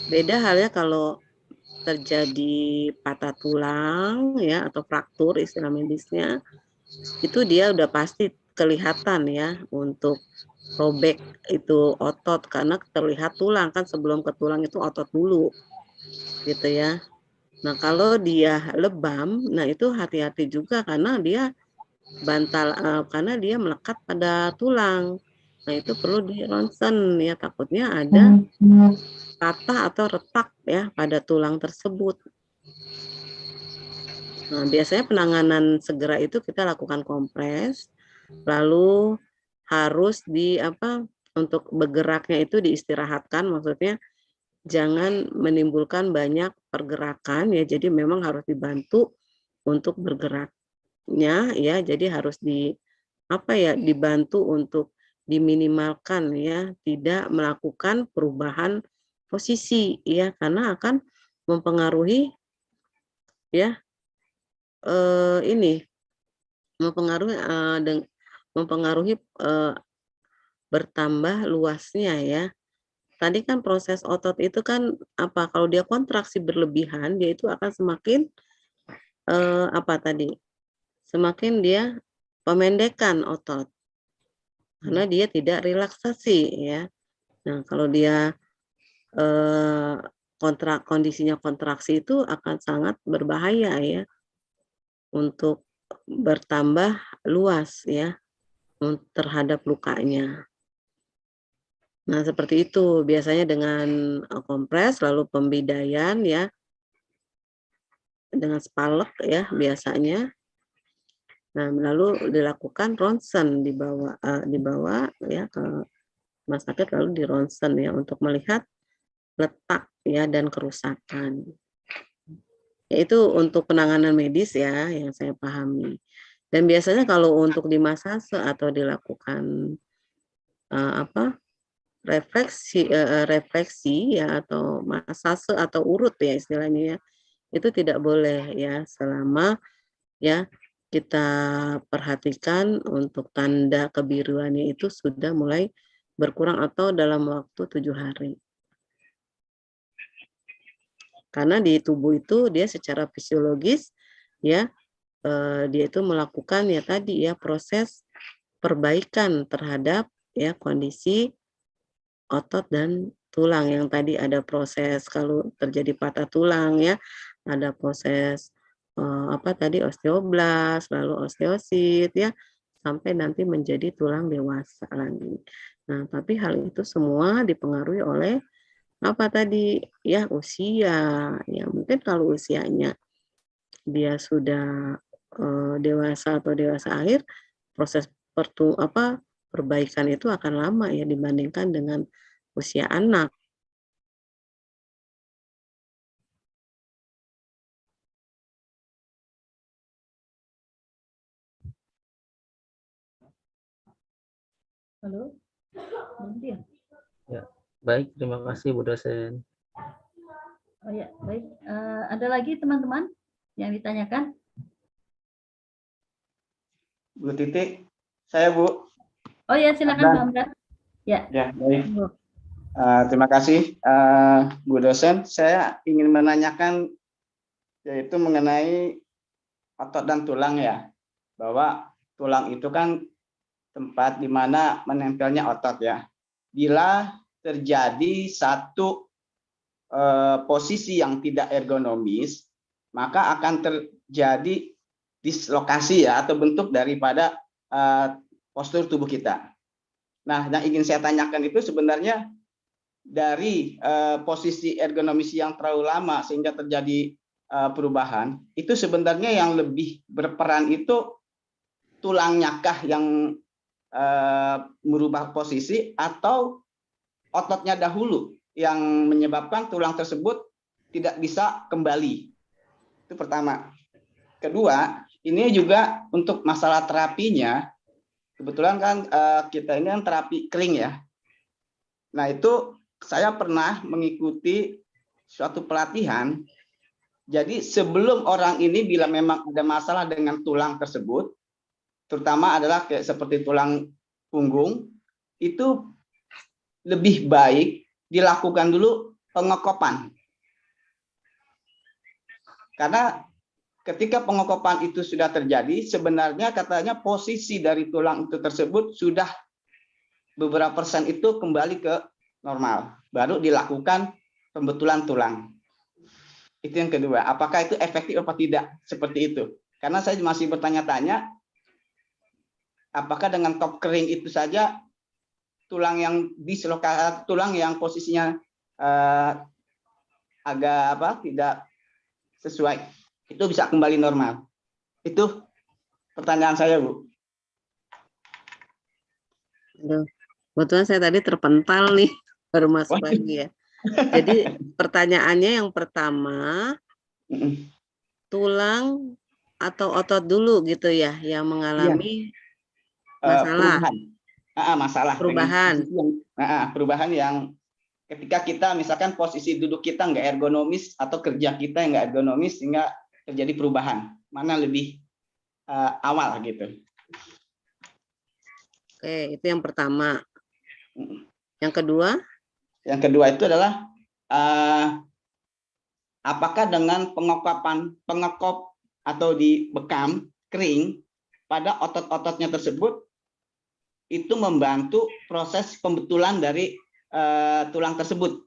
Beda halnya kalau terjadi patah tulang ya atau fraktur istilah medisnya, itu dia udah pasti kelihatan ya untuk robek itu otot karena terlihat tulang kan, sebelum ke tulang itu otot dulu gitu ya. Nah, kalau dia lebam, nah itu hati-hati juga karena dia karena dia melekat pada tulang. Nah, itu perlu di ronsen ya, takutnya ada patah atau retak ya pada tulang tersebut. Nah, biasanya penanganan segera itu kita lakukan kompres, lalu harus untuk bergeraknya itu diistirahatkan, maksudnya jangan menimbulkan banyak pergerakan ya, jadi memang harus dibantu untuk bergeraknya ya, jadi harus dibantu untuk diminimalkan ya, tidak melakukan perubahan posisi ya, karena akan mempengaruhi ya mempengaruhi bertambah luasnya ya. Tadi kan proses otot itu kan kalau dia kontraksi berlebihan, dia itu akan semakin semakin dia pemendekan otot karena dia tidak relaksasi ya. Nah, kalau dia kondisinya kontraksi itu akan sangat berbahaya ya untuk bertambah luas ya terhadap lukanya. Nah, seperti itu biasanya dengan kompres lalu pembidaian ya dengan spalek ya biasanya. Nah, lalu dilakukan ronsen dibawa ya ke rumah sakit lalu di ronsen ya untuk melihat letak ya dan kerusakan. Itu untuk penanganan medis ya yang saya pahami. Dan biasanya kalau untuk di masase atau dilakukan refleksi ya atau masase atau urut ya istilahnya ya, itu tidak boleh ya selama ya kita perhatikan untuk tanda kebiruannya itu sudah mulai berkurang atau dalam waktu 7 hari. Karena di tubuh itu dia secara fisiologis ya dia itu melakukan ya tadi ya proses perbaikan terhadap ya kondisi otot dan tulang yang tadi ada proses kalau terjadi patah tulang ya, ada proses osteoblas, lalu osteosit ya, sampai nanti menjadi tulang dewasa lagi. Nah, tapi hal itu semua dipengaruhi oleh ya usia. Ya mungkin kalau usianya dia sudah dewasa atau dewasa akhir, proses perbaikan itu akan lama ya dibandingkan dengan usia anak. Halo, berhenti ya? Ya, baik, terima kasih Bu dosen. Oh ya, baik. Ada lagi teman-teman yang ditanyakan? Bu Titik, saya Bu. Oh ya, silakan Pak Amran. Ya. Ya, baik. Terima kasih Bu dosen. Saya ingin menanyakan yaitu mengenai otot dan tulang ya. Bahwa tulang itu kan tempat di mana menempelnya otot ya. Bila terjadi satu posisi yang tidak ergonomis, maka akan terjadi dislokasi ya atau bentuk daripada postur tubuh kita. Nah, yang ingin saya tanyakan itu sebenarnya dari posisi ergonomis yang terlalu lama sehingga terjadi perubahan, itu sebenarnya yang lebih berperan itu tulangnya kah yang merubah posisi atau ototnya dahulu yang menyebabkan tulang tersebut tidak bisa kembali. Itu pertama. Kedua, ini juga untuk masalah terapinya, kebetulan kan kita ini kan terapi kering ya. Nah itu saya pernah mengikuti suatu pelatihan Jadi sebelum orang ini bila memang ada masalah dengan tulang tersebut, terutama adalah kayak seperti tulang punggung, itu lebih baik dilakukan dulu pengekopan. Karena ketika pengekopan itu sudah terjadi, sebenarnya katanya posisi dari tulang itu tersebut sudah beberapa persen itu kembali ke normal. Baru dilakukan pembetulan tulang. Itu yang kedua. Apakah itu efektif atau tidak? Seperti itu. Karena saya masih bertanya-tanya, apakah dengan top kering itu saja tulang yang dislokasi, tulang yang posisinya agak tidak sesuai, itu bisa kembali normal? Itu pertanyaan saya, Bu. Aduh, kebetulan saya tadi terpental nih, baru masuk lagi ya. Jadi pertanyaannya yang pertama, tulang atau otot dulu gitu ya, yang mengalami masalah. Perubahan yang ketika kita misalkan posisi duduk kita nggak ergonomis atau kerja kita yang nggak ergonomis sehingga terjadi perubahan. Mana lebih awal gitu. Oke, itu yang pertama. Yang kedua? Yang kedua itu adalah apakah dengan pengekop atau dibekam kering pada otot-ototnya tersebut itu membantu proses pembetulan dari tulang tersebut,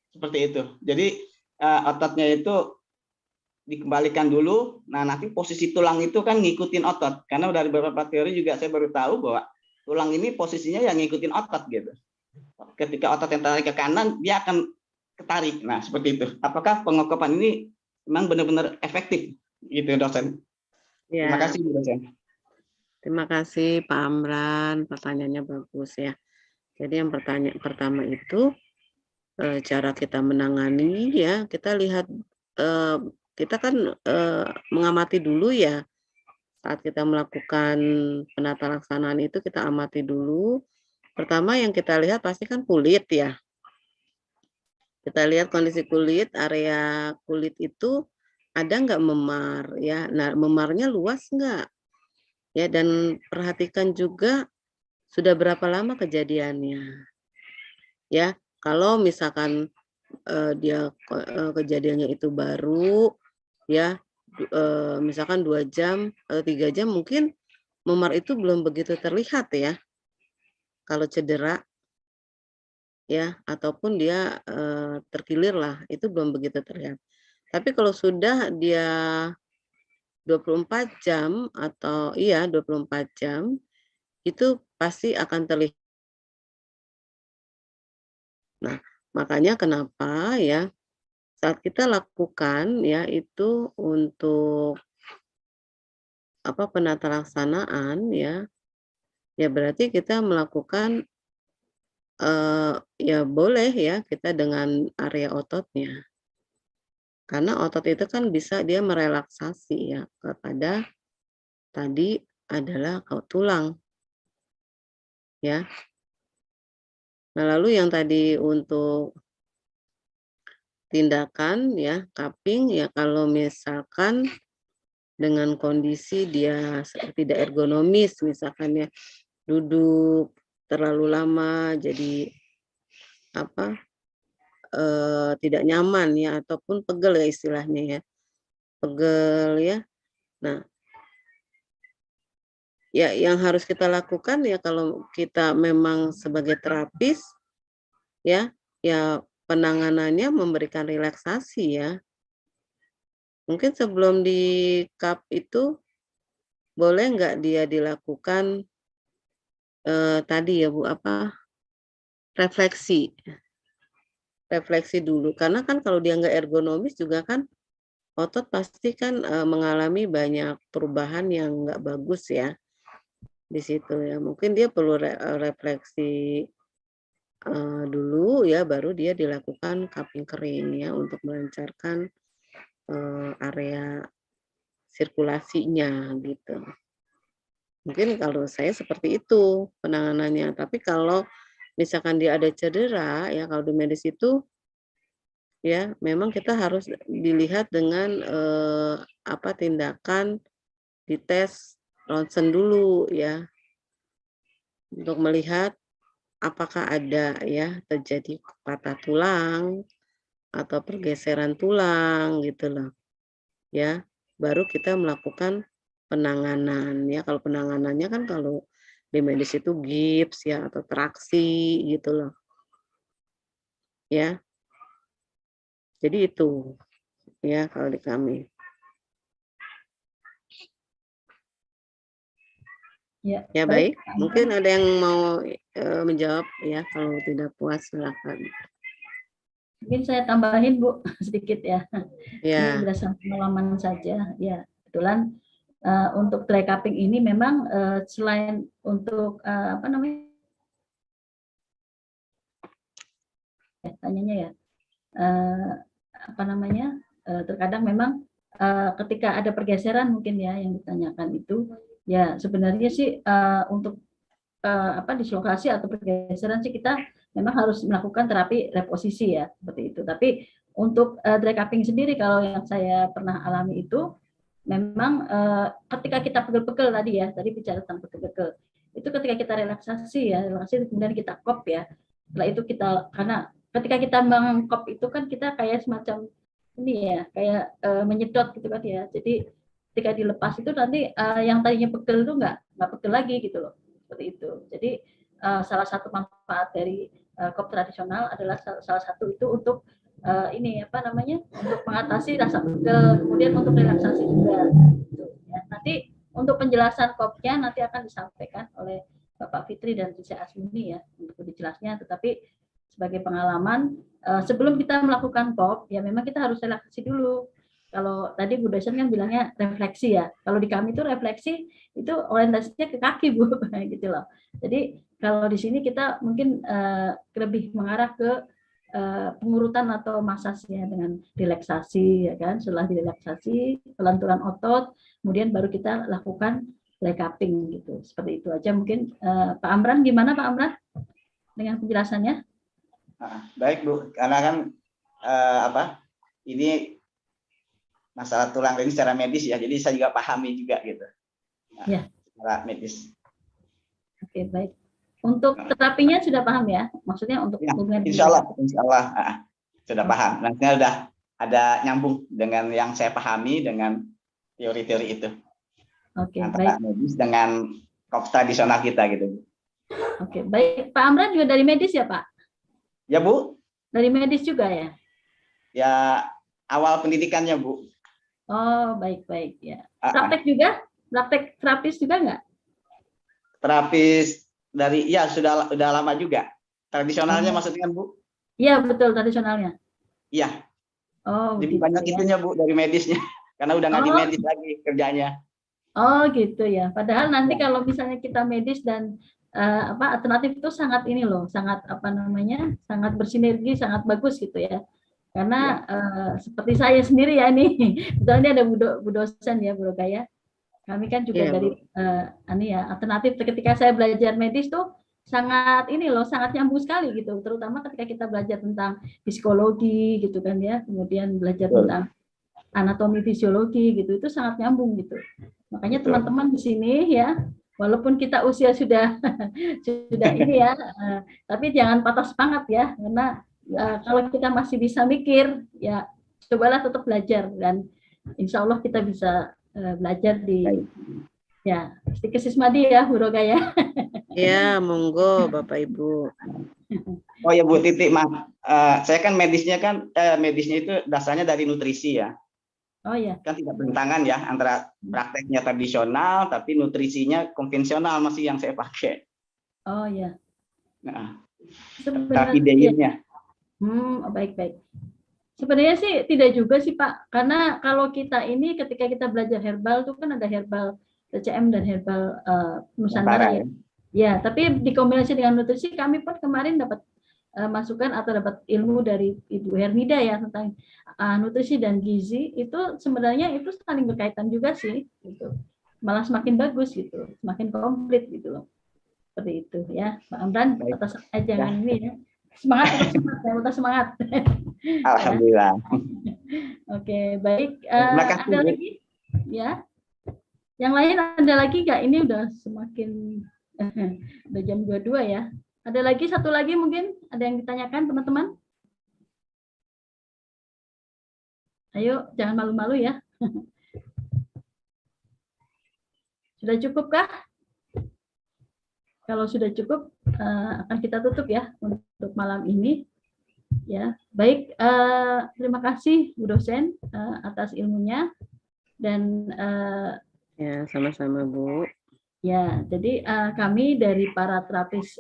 seperti itu. Jadi ototnya itu dikembalikan dulu. Nah, nanti posisi tulang itu kan ngikutin otot. Karena dari beberapa teori juga saya baru tahu bahwa tulang ini posisinya yang ngikutin otot gitu. Ketika otot yang tarik ke kanan, dia akan ketarik. Nah, seperti itu. Apakah pengekopan ini memang benar-benar efektif, gitu, dosen? Ya. Terima kasih, dosen. Terima kasih, Pak Amran. Pertanyaannya bagus ya. Jadi yang pertama itu cara kita menangani ya, kita lihat kita kan mengamati dulu ya. Saat kita melakukan penata laksanaan itu kita amati dulu. Pertama yang kita lihat pasti kan kulit ya. Kita lihat kondisi kulit, area kulit itu ada nggak memar ya. Nah, memarnya luas nggak? Ya, dan perhatikan juga sudah berapa lama kejadiannya. Ya, kalau misalkan dia kejadiannya itu baru ya, misalkan 2 jam atau 3 jam, mungkin memar itu belum begitu terlihat ya. Kalau cedera ya, ataupun dia terkilir lah, itu belum begitu terlihat. Tapi kalau sudah dia 24 jam atau 24 jam, itu pasti akan terlihat. Nah, makanya kenapa ya saat kita lakukan ya itu untuk penata laksanaan ya berarti kita melakukan ya boleh ya kita dengan area ototnya. Karena otot itu kan bisa dia merelaksasi ya kepada tadi adalah tulang. Ya. Nah, lalu yang tadi untuk tindakan ya cupping ya, kalau misalkan dengan kondisi dia tidak ergonomis, misalkan ya duduk terlalu lama jadi tidak nyaman ya, ataupun pegel ya istilahnya ya, pegel ya. Nah, ya yang harus kita lakukan ya kalau kita memang sebagai terapis ya penanganannya memberikan relaksasi ya. Mungkin sebelum di cup itu boleh nggak dia dilakukan tadi ya Bu refleksi dulu, karena kan kalau dia nggak ergonomis juga kan otot pasti kan mengalami banyak perubahan yang nggak bagus ya di situ ya. Mungkin dia perlu refleksi dulu ya, baru dia dilakukan cupping kering ya untuk melancarkan area sirkulasinya gitu. Mungkin kalau saya seperti itu penanganannya. Tapi kalau misalkan dia ada cedera ya, kalau di medis itu ya memang kita harus dilihat dengan tindakan dites ronsen dulu ya, untuk melihat apakah ada ya terjadi patah tulang atau pergeseran tulang gitu loh ya, baru kita melakukan penanganan ya. Kalau penanganannya kan kalau di medis itu gips ya atau traksi gitu loh ya. Jadi itu ya kalau di kami. Ya, Ya baik, mungkin ada yang mau menjawab ya, kalau tidak puas silakan. Mungkin saya tambahin Bu sedikit ya. Ya. Ini berdasarkan pengalaman saja. Ya, kebetulan untuk dry cupping ini memang selain untuk apa namanya? Tanyanya ya. Apa namanya? Terkadang memang ketika ada pergeseran mungkin ya yang ditanyakan itu, ya sebenarnya sih untuk dislokasi atau pergeseran sih kita memang harus melakukan terapi reposisi ya, seperti itu. Tapi untuk dry cupping sendiri kalau yang saya pernah alami itu memang ketika kita pegel-pegel tadi bicara tentang pegel-pegel, itu ketika kita relaksasi kemudian kita kop ya. Setelah itu karena ketika kita mengkop itu kan kita kayak semacam ini ya, kayak menyedot gitu kan ya. Jadi ketika dilepas itu nanti yang tadinya pegel itu nggak pegel lagi gitu loh, seperti itu. Jadi salah satu manfaat dari kop tradisional adalah salah satu itu untuk untuk mengatasi rasa pegel, kemudian untuk relaksasi juga. Ya, nanti untuk penjelasan kopnya nanti akan disampaikan oleh Bapak Fitri dan Cici Asmuni ya untuk lebih jelasnya. Tetapi sebagai pengalaman sebelum kita melakukan kop ya memang kita harus relaksasi dulu. Kalau tadi Bu dosen kan bilangnya refleksi ya. Kalau di kami itu refleksi itu orientasinya ke kaki Bu, gitu loh. Jadi kalau di sini kita mungkin lebih mengarah ke pengurutan atau masas ya dengan relaksasi ya kan. Setelah direlaksasi pelanturan otot, kemudian baru kita lakukan dry cupping gitu. Seperti itu aja mungkin. Pak Amran gimana Pak Amran dengan penjelasannya? Baik Bu, karena kan ini masalah tulang ini secara medis ya, jadi saya juga pahami juga gitu. Ya. Secara medis. Oke, baik. Untuk terapinya sudah paham ya? Maksudnya untuk ya, insya Allah sudah paham. Nantinya sudah ada nyambung dengan yang saya pahami dengan teori-teori itu. Oke, antara baik. medis dengan kop tradisional kita gitu. Oke, baik. Pak Amran juga dari medis ya Pak? Ya Bu. Dari medis juga ya? Ya awal pendidikannya Bu. Oh, baik-baik ya. Praktek juga? Praktek terapis juga nggak? Terapis dari sudah lama juga. Tradisionalnya maksudnya kan Bu? Iya, betul tradisionalnya. Iya. Oh, jadi gitu, banyak ya. itunya Bu dari medisnya. Karena udah nggak di medis lagi kerjanya. Oh, gitu ya. Padahal nanti kalau misalnya kita medis dan alternatif itu sangat sangat sangat bersinergi, sangat bagus gitu ya. Karena seperti saya sendiri ya nih, misalnya ada Bu dosen ya, Bu Rogaya. Kami kan juga dari alternatif ketika saya belajar medis tuh sangat sangat nyambung sekali gitu, terutama ketika kita belajar tentang psikologi gitu kan ya, kemudian belajar tentang anatomi fisiologi gitu, itu sangat nyambung gitu. Makanya teman-teman di sini ya, walaupun kita usia sudah ini ya, tapi jangan patah semangat ya, karena kalau kita masih bisa mikir ya cobalah tetap belajar dan insya Allah kita bisa belajar di Stikes Sismadi ya Bu Rogaya. Ya monggo Bapak Ibu. Oh ya Bu Titi, maaf, saya kan medisnya itu dasarnya dari nutrisi ya. Oh ya. Kan tidak bertentangan ya antara prakteknya tradisional tapi nutrisinya konvensional masih yang saya pakai. Oh ya. Nah, tapi dietnya. Baik-baik. Sebenarnya sih tidak juga sih Pak, karena kalau kita ini ketika kita belajar herbal itu kan ada herbal TCM dan herbal Nusantara ya. Ya, tapi dikombinasi dengan nutrisi kami pun kemarin dapat masukan atau dapat ilmu dari Ibu Hernida ya tentang nutrisi dan gizi, itu sebenarnya itu saling berkaitan juga sih gitu. Malah semakin bagus gitu, semakin komplit gitu loh. Seperti itu ya. Pak Amran atas ajangan ini ya. Semangat, tetap semangat. Alhamdulillah. Oke, baik. Terima kasih, Ada Bu. lagi? Ya. Yang lain ada lagi nggak? Ini udah semakin udah jam 22 ya. Ada lagi satu lagi mungkin ada yang ditanyakan teman-teman? Ayo, jangan malu-malu ya. Sudah cukupkah? Kalau sudah cukup, akan kita tutup ya untuk malam ini. Ya, baik. Terima kasih Bu dosen atas ilmunya dan Ya, sama-sama Bu. ya, jadi kami dari para terapis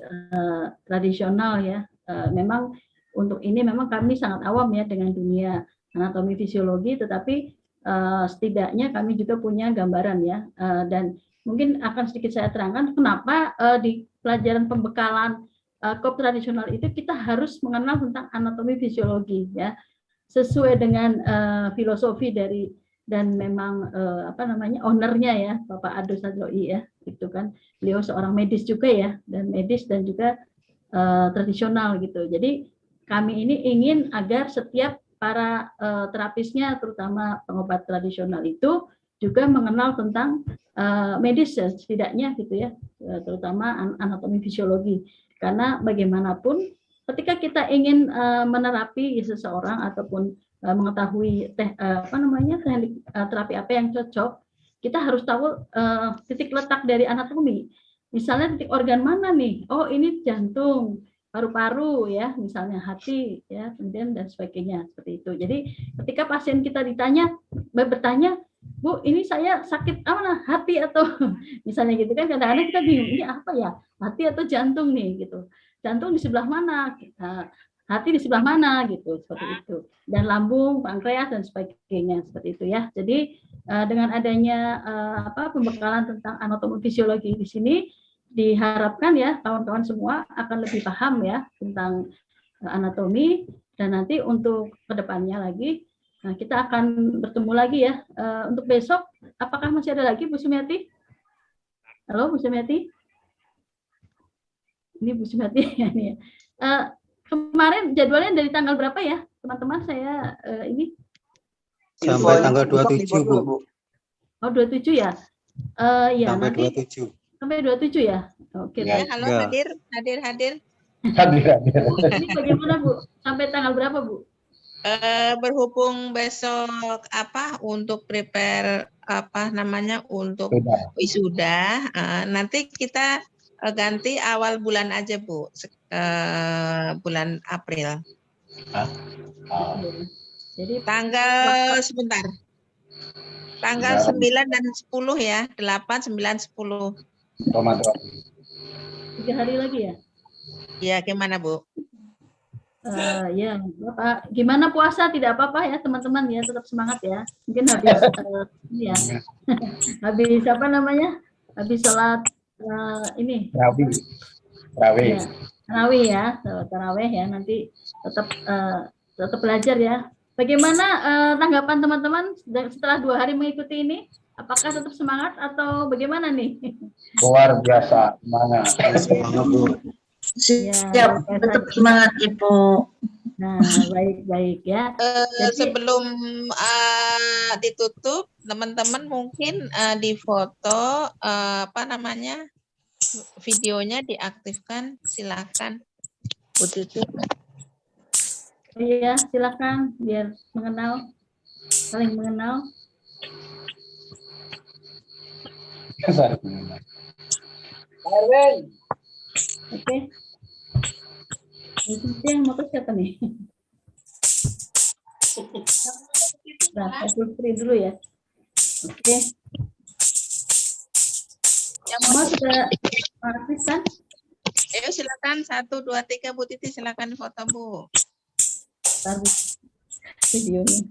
tradisional ya, memang untuk ini memang kami sangat awam ya dengan dunia anatomi fisiologi, tetapi setidaknya kami juga punya gambaran ya, dan mungkin akan sedikit saya terangkan kenapa di pelajaran pembekalan KOP tradisional itu kita harus mengenal tentang anatomi fisiologi ya, sesuai dengan filosofi dari dan memang ownernya ya Bapak Ado Sadroi ya, itu kan beliau seorang medis juga ya, dan medis dan juga tradisional gitu. Jadi kami ini ingin agar setiap para terapisnya terutama pengobat tradisional itu juga mengenal tentang medis ya, setidaknya gitu ya, terutama anatomi fisiologi, karena bagaimanapun ketika kita ingin menerapi seseorang ataupun mengetahui teknik terapi apa yang cocok, kita harus tahu titik letak dari anatomi. Misalnya titik organ mana nih? Oh, ini jantung, paru-paru ya, misalnya hati ya, kemudian dan sebagainya seperti itu. Jadi ketika pasien kita bertanya, Bu, ini saya sakit mana? Hati atau misalnya gitu kan, kadang-kadang kita bingung ini apa ya? Hati atau jantung nih gitu. Jantung di sebelah mana? Hati di sebelah mana gitu, seperti itu, dan lambung, pankreas dan sebagainya seperti itu ya. Jadi dengan adanya pembekalan tentang anatomi fisiologi di sini diharapkan ya kawan-kawan semua akan lebih paham ya tentang anatomi, dan nanti untuk kedepannya lagi kita akan bertemu lagi ya. Untuk besok apakah masih ada lagi Bu Sumiati? Halo Bu Sumiati? Ini Bu Sumiati ini ya. Kemarin jadwalnya dari tanggal berapa ya, teman-teman? Saya ini sampai tanggal 27, Bu. Oh, 27 ya? Ya, sampai nanti 27. Sampai 27 ya? Oke. Ya, halo, Ya. hadir. Ini bagaimana Bu? Sampai tanggal berapa Bu? Berhubung besok untuk prepare untuk wisuda, nanti kita ganti awal bulan aja Bu, bulan April. Jadi tanggal 9 dan 10 ya, 8, 9, 10. 3 hari lagi ya? Ya, gimana Bu? Ya, Bapak. Gimana puasa? Tidak apa-apa ya teman-teman ya, tetap semangat ya. Mungkin habis ini ya, habis habis sholat ini. Tarawih. Tarawih ya, tarawih ya. Nanti tetap belajar ya. Bagaimana tanggapan teman-teman setelah 2 hari mengikuti ini? Apakah tetap semangat atau bagaimana nih? Luar biasa, semangat. Semangat, Bu. Siap, tetap semangat Ibu. Nah, baik-baik ya. Jadi, sebelum ditutup, teman-teman mungkin di foto videonya diaktifkan, silakan. Bu Titi. Iya, silakan biar saling mengenal. Oke. Ini yang motor siapa nih? Nah, saya filterin dulu ya. Oke. Yang mau sudah aktif kan? Ayo silakan 1, 2, 3 Bu Titi, silakan foto Bu. Taruh videonya.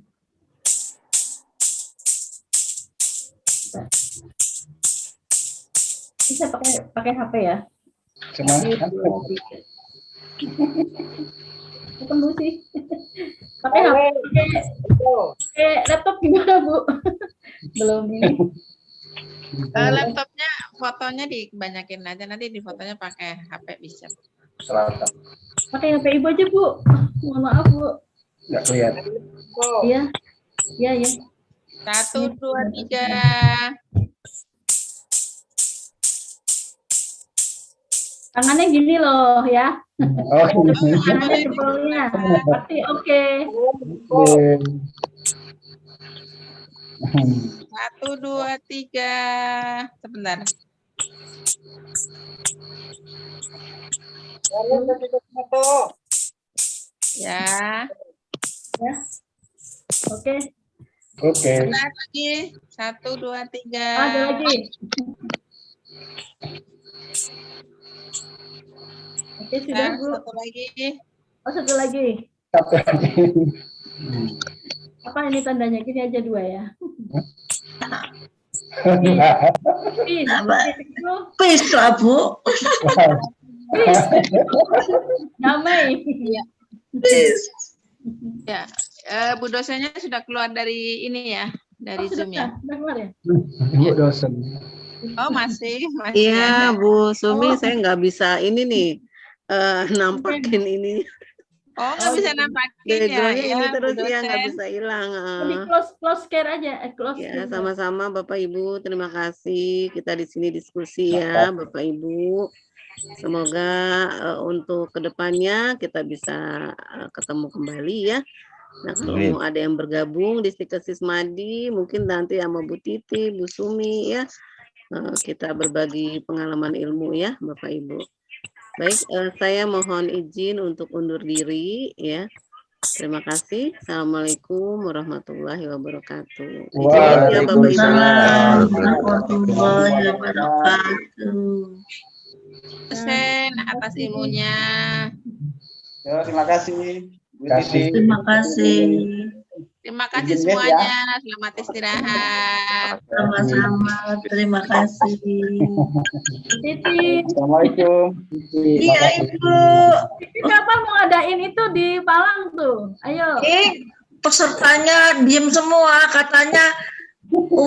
Bisa pakai HP ya? Semangat. Bukan Bu sih. Pakai HP. Laptop gimana Bu? Belum ini. Laptopnya fotonya dibanyakin aja, nanti di fotonya pakai HP bisa. Selatan. Pakai HP Ibu aja, Bu. Mohon maaf, Bu. Nggak kelihatan. Iya. Iya, ya. 1, 2, 3. Tangannya gini loh ya. Oh, Tangannya jempolnya. Pasti oke. 1, 2, 3. Sebentar. Ya. Ya. Oke. Oke. Sebentar lagi. 1, 2, 3. Ada lagi. Oke, sudah, Nah, Bu. satu lagi. Oh, satu lagi. Satu lagi. Apa ini tandanya? Gini aja 2 ya. Peace. Peace lah, Bu. Peace. Damai. Peace. Ya, Bu dosennya sudah keluar dari ini ya, dari Zoom ya. Sudah keluar ya? Ibu dosen. Oh masih Iya, ada. Bu Sumi, Oh. saya nggak bisa ini nih, nampakin ini. Oh nggak bisa nampakin ya, Backgroundnya ya ini Bu terus ya, nggak dosen. bisa hilang. Di close share aja. Close Ya, share. sama-sama Bapak Ibu, terima kasih. Kita di sini diskusi ya, Bapak Ibu. Semoga untuk kedepannya kita bisa ketemu kembali ya. Nah, kalau mau ada yang bergabung di Stikes Madi, mungkin nanti sama Bu Titi, Bu Sumi ya, kita berbagi pengalaman ilmu ya, Bapak Ibu. Baik, saya mohon izin untuk undur diri ya. Terima kasih. Assalamualaikum warahmatullahi wabarakatuh. Izin ya Bapak Ibu. Waalaikumsalam warahmatullahi wabarakatuh. Dosen atas ilmunya. Ya, terima kasih. Bu Titi. Terima kasih. Terima kasih Izin ya. semuanya. Selamat istirahat. Sama-sama. Terima kasih. Titi. Assalamualaikum. Iya, Ibu. Titi kapan mau ngadain itu di Palang tuh? Ayo. Pesertanya diem semua katanya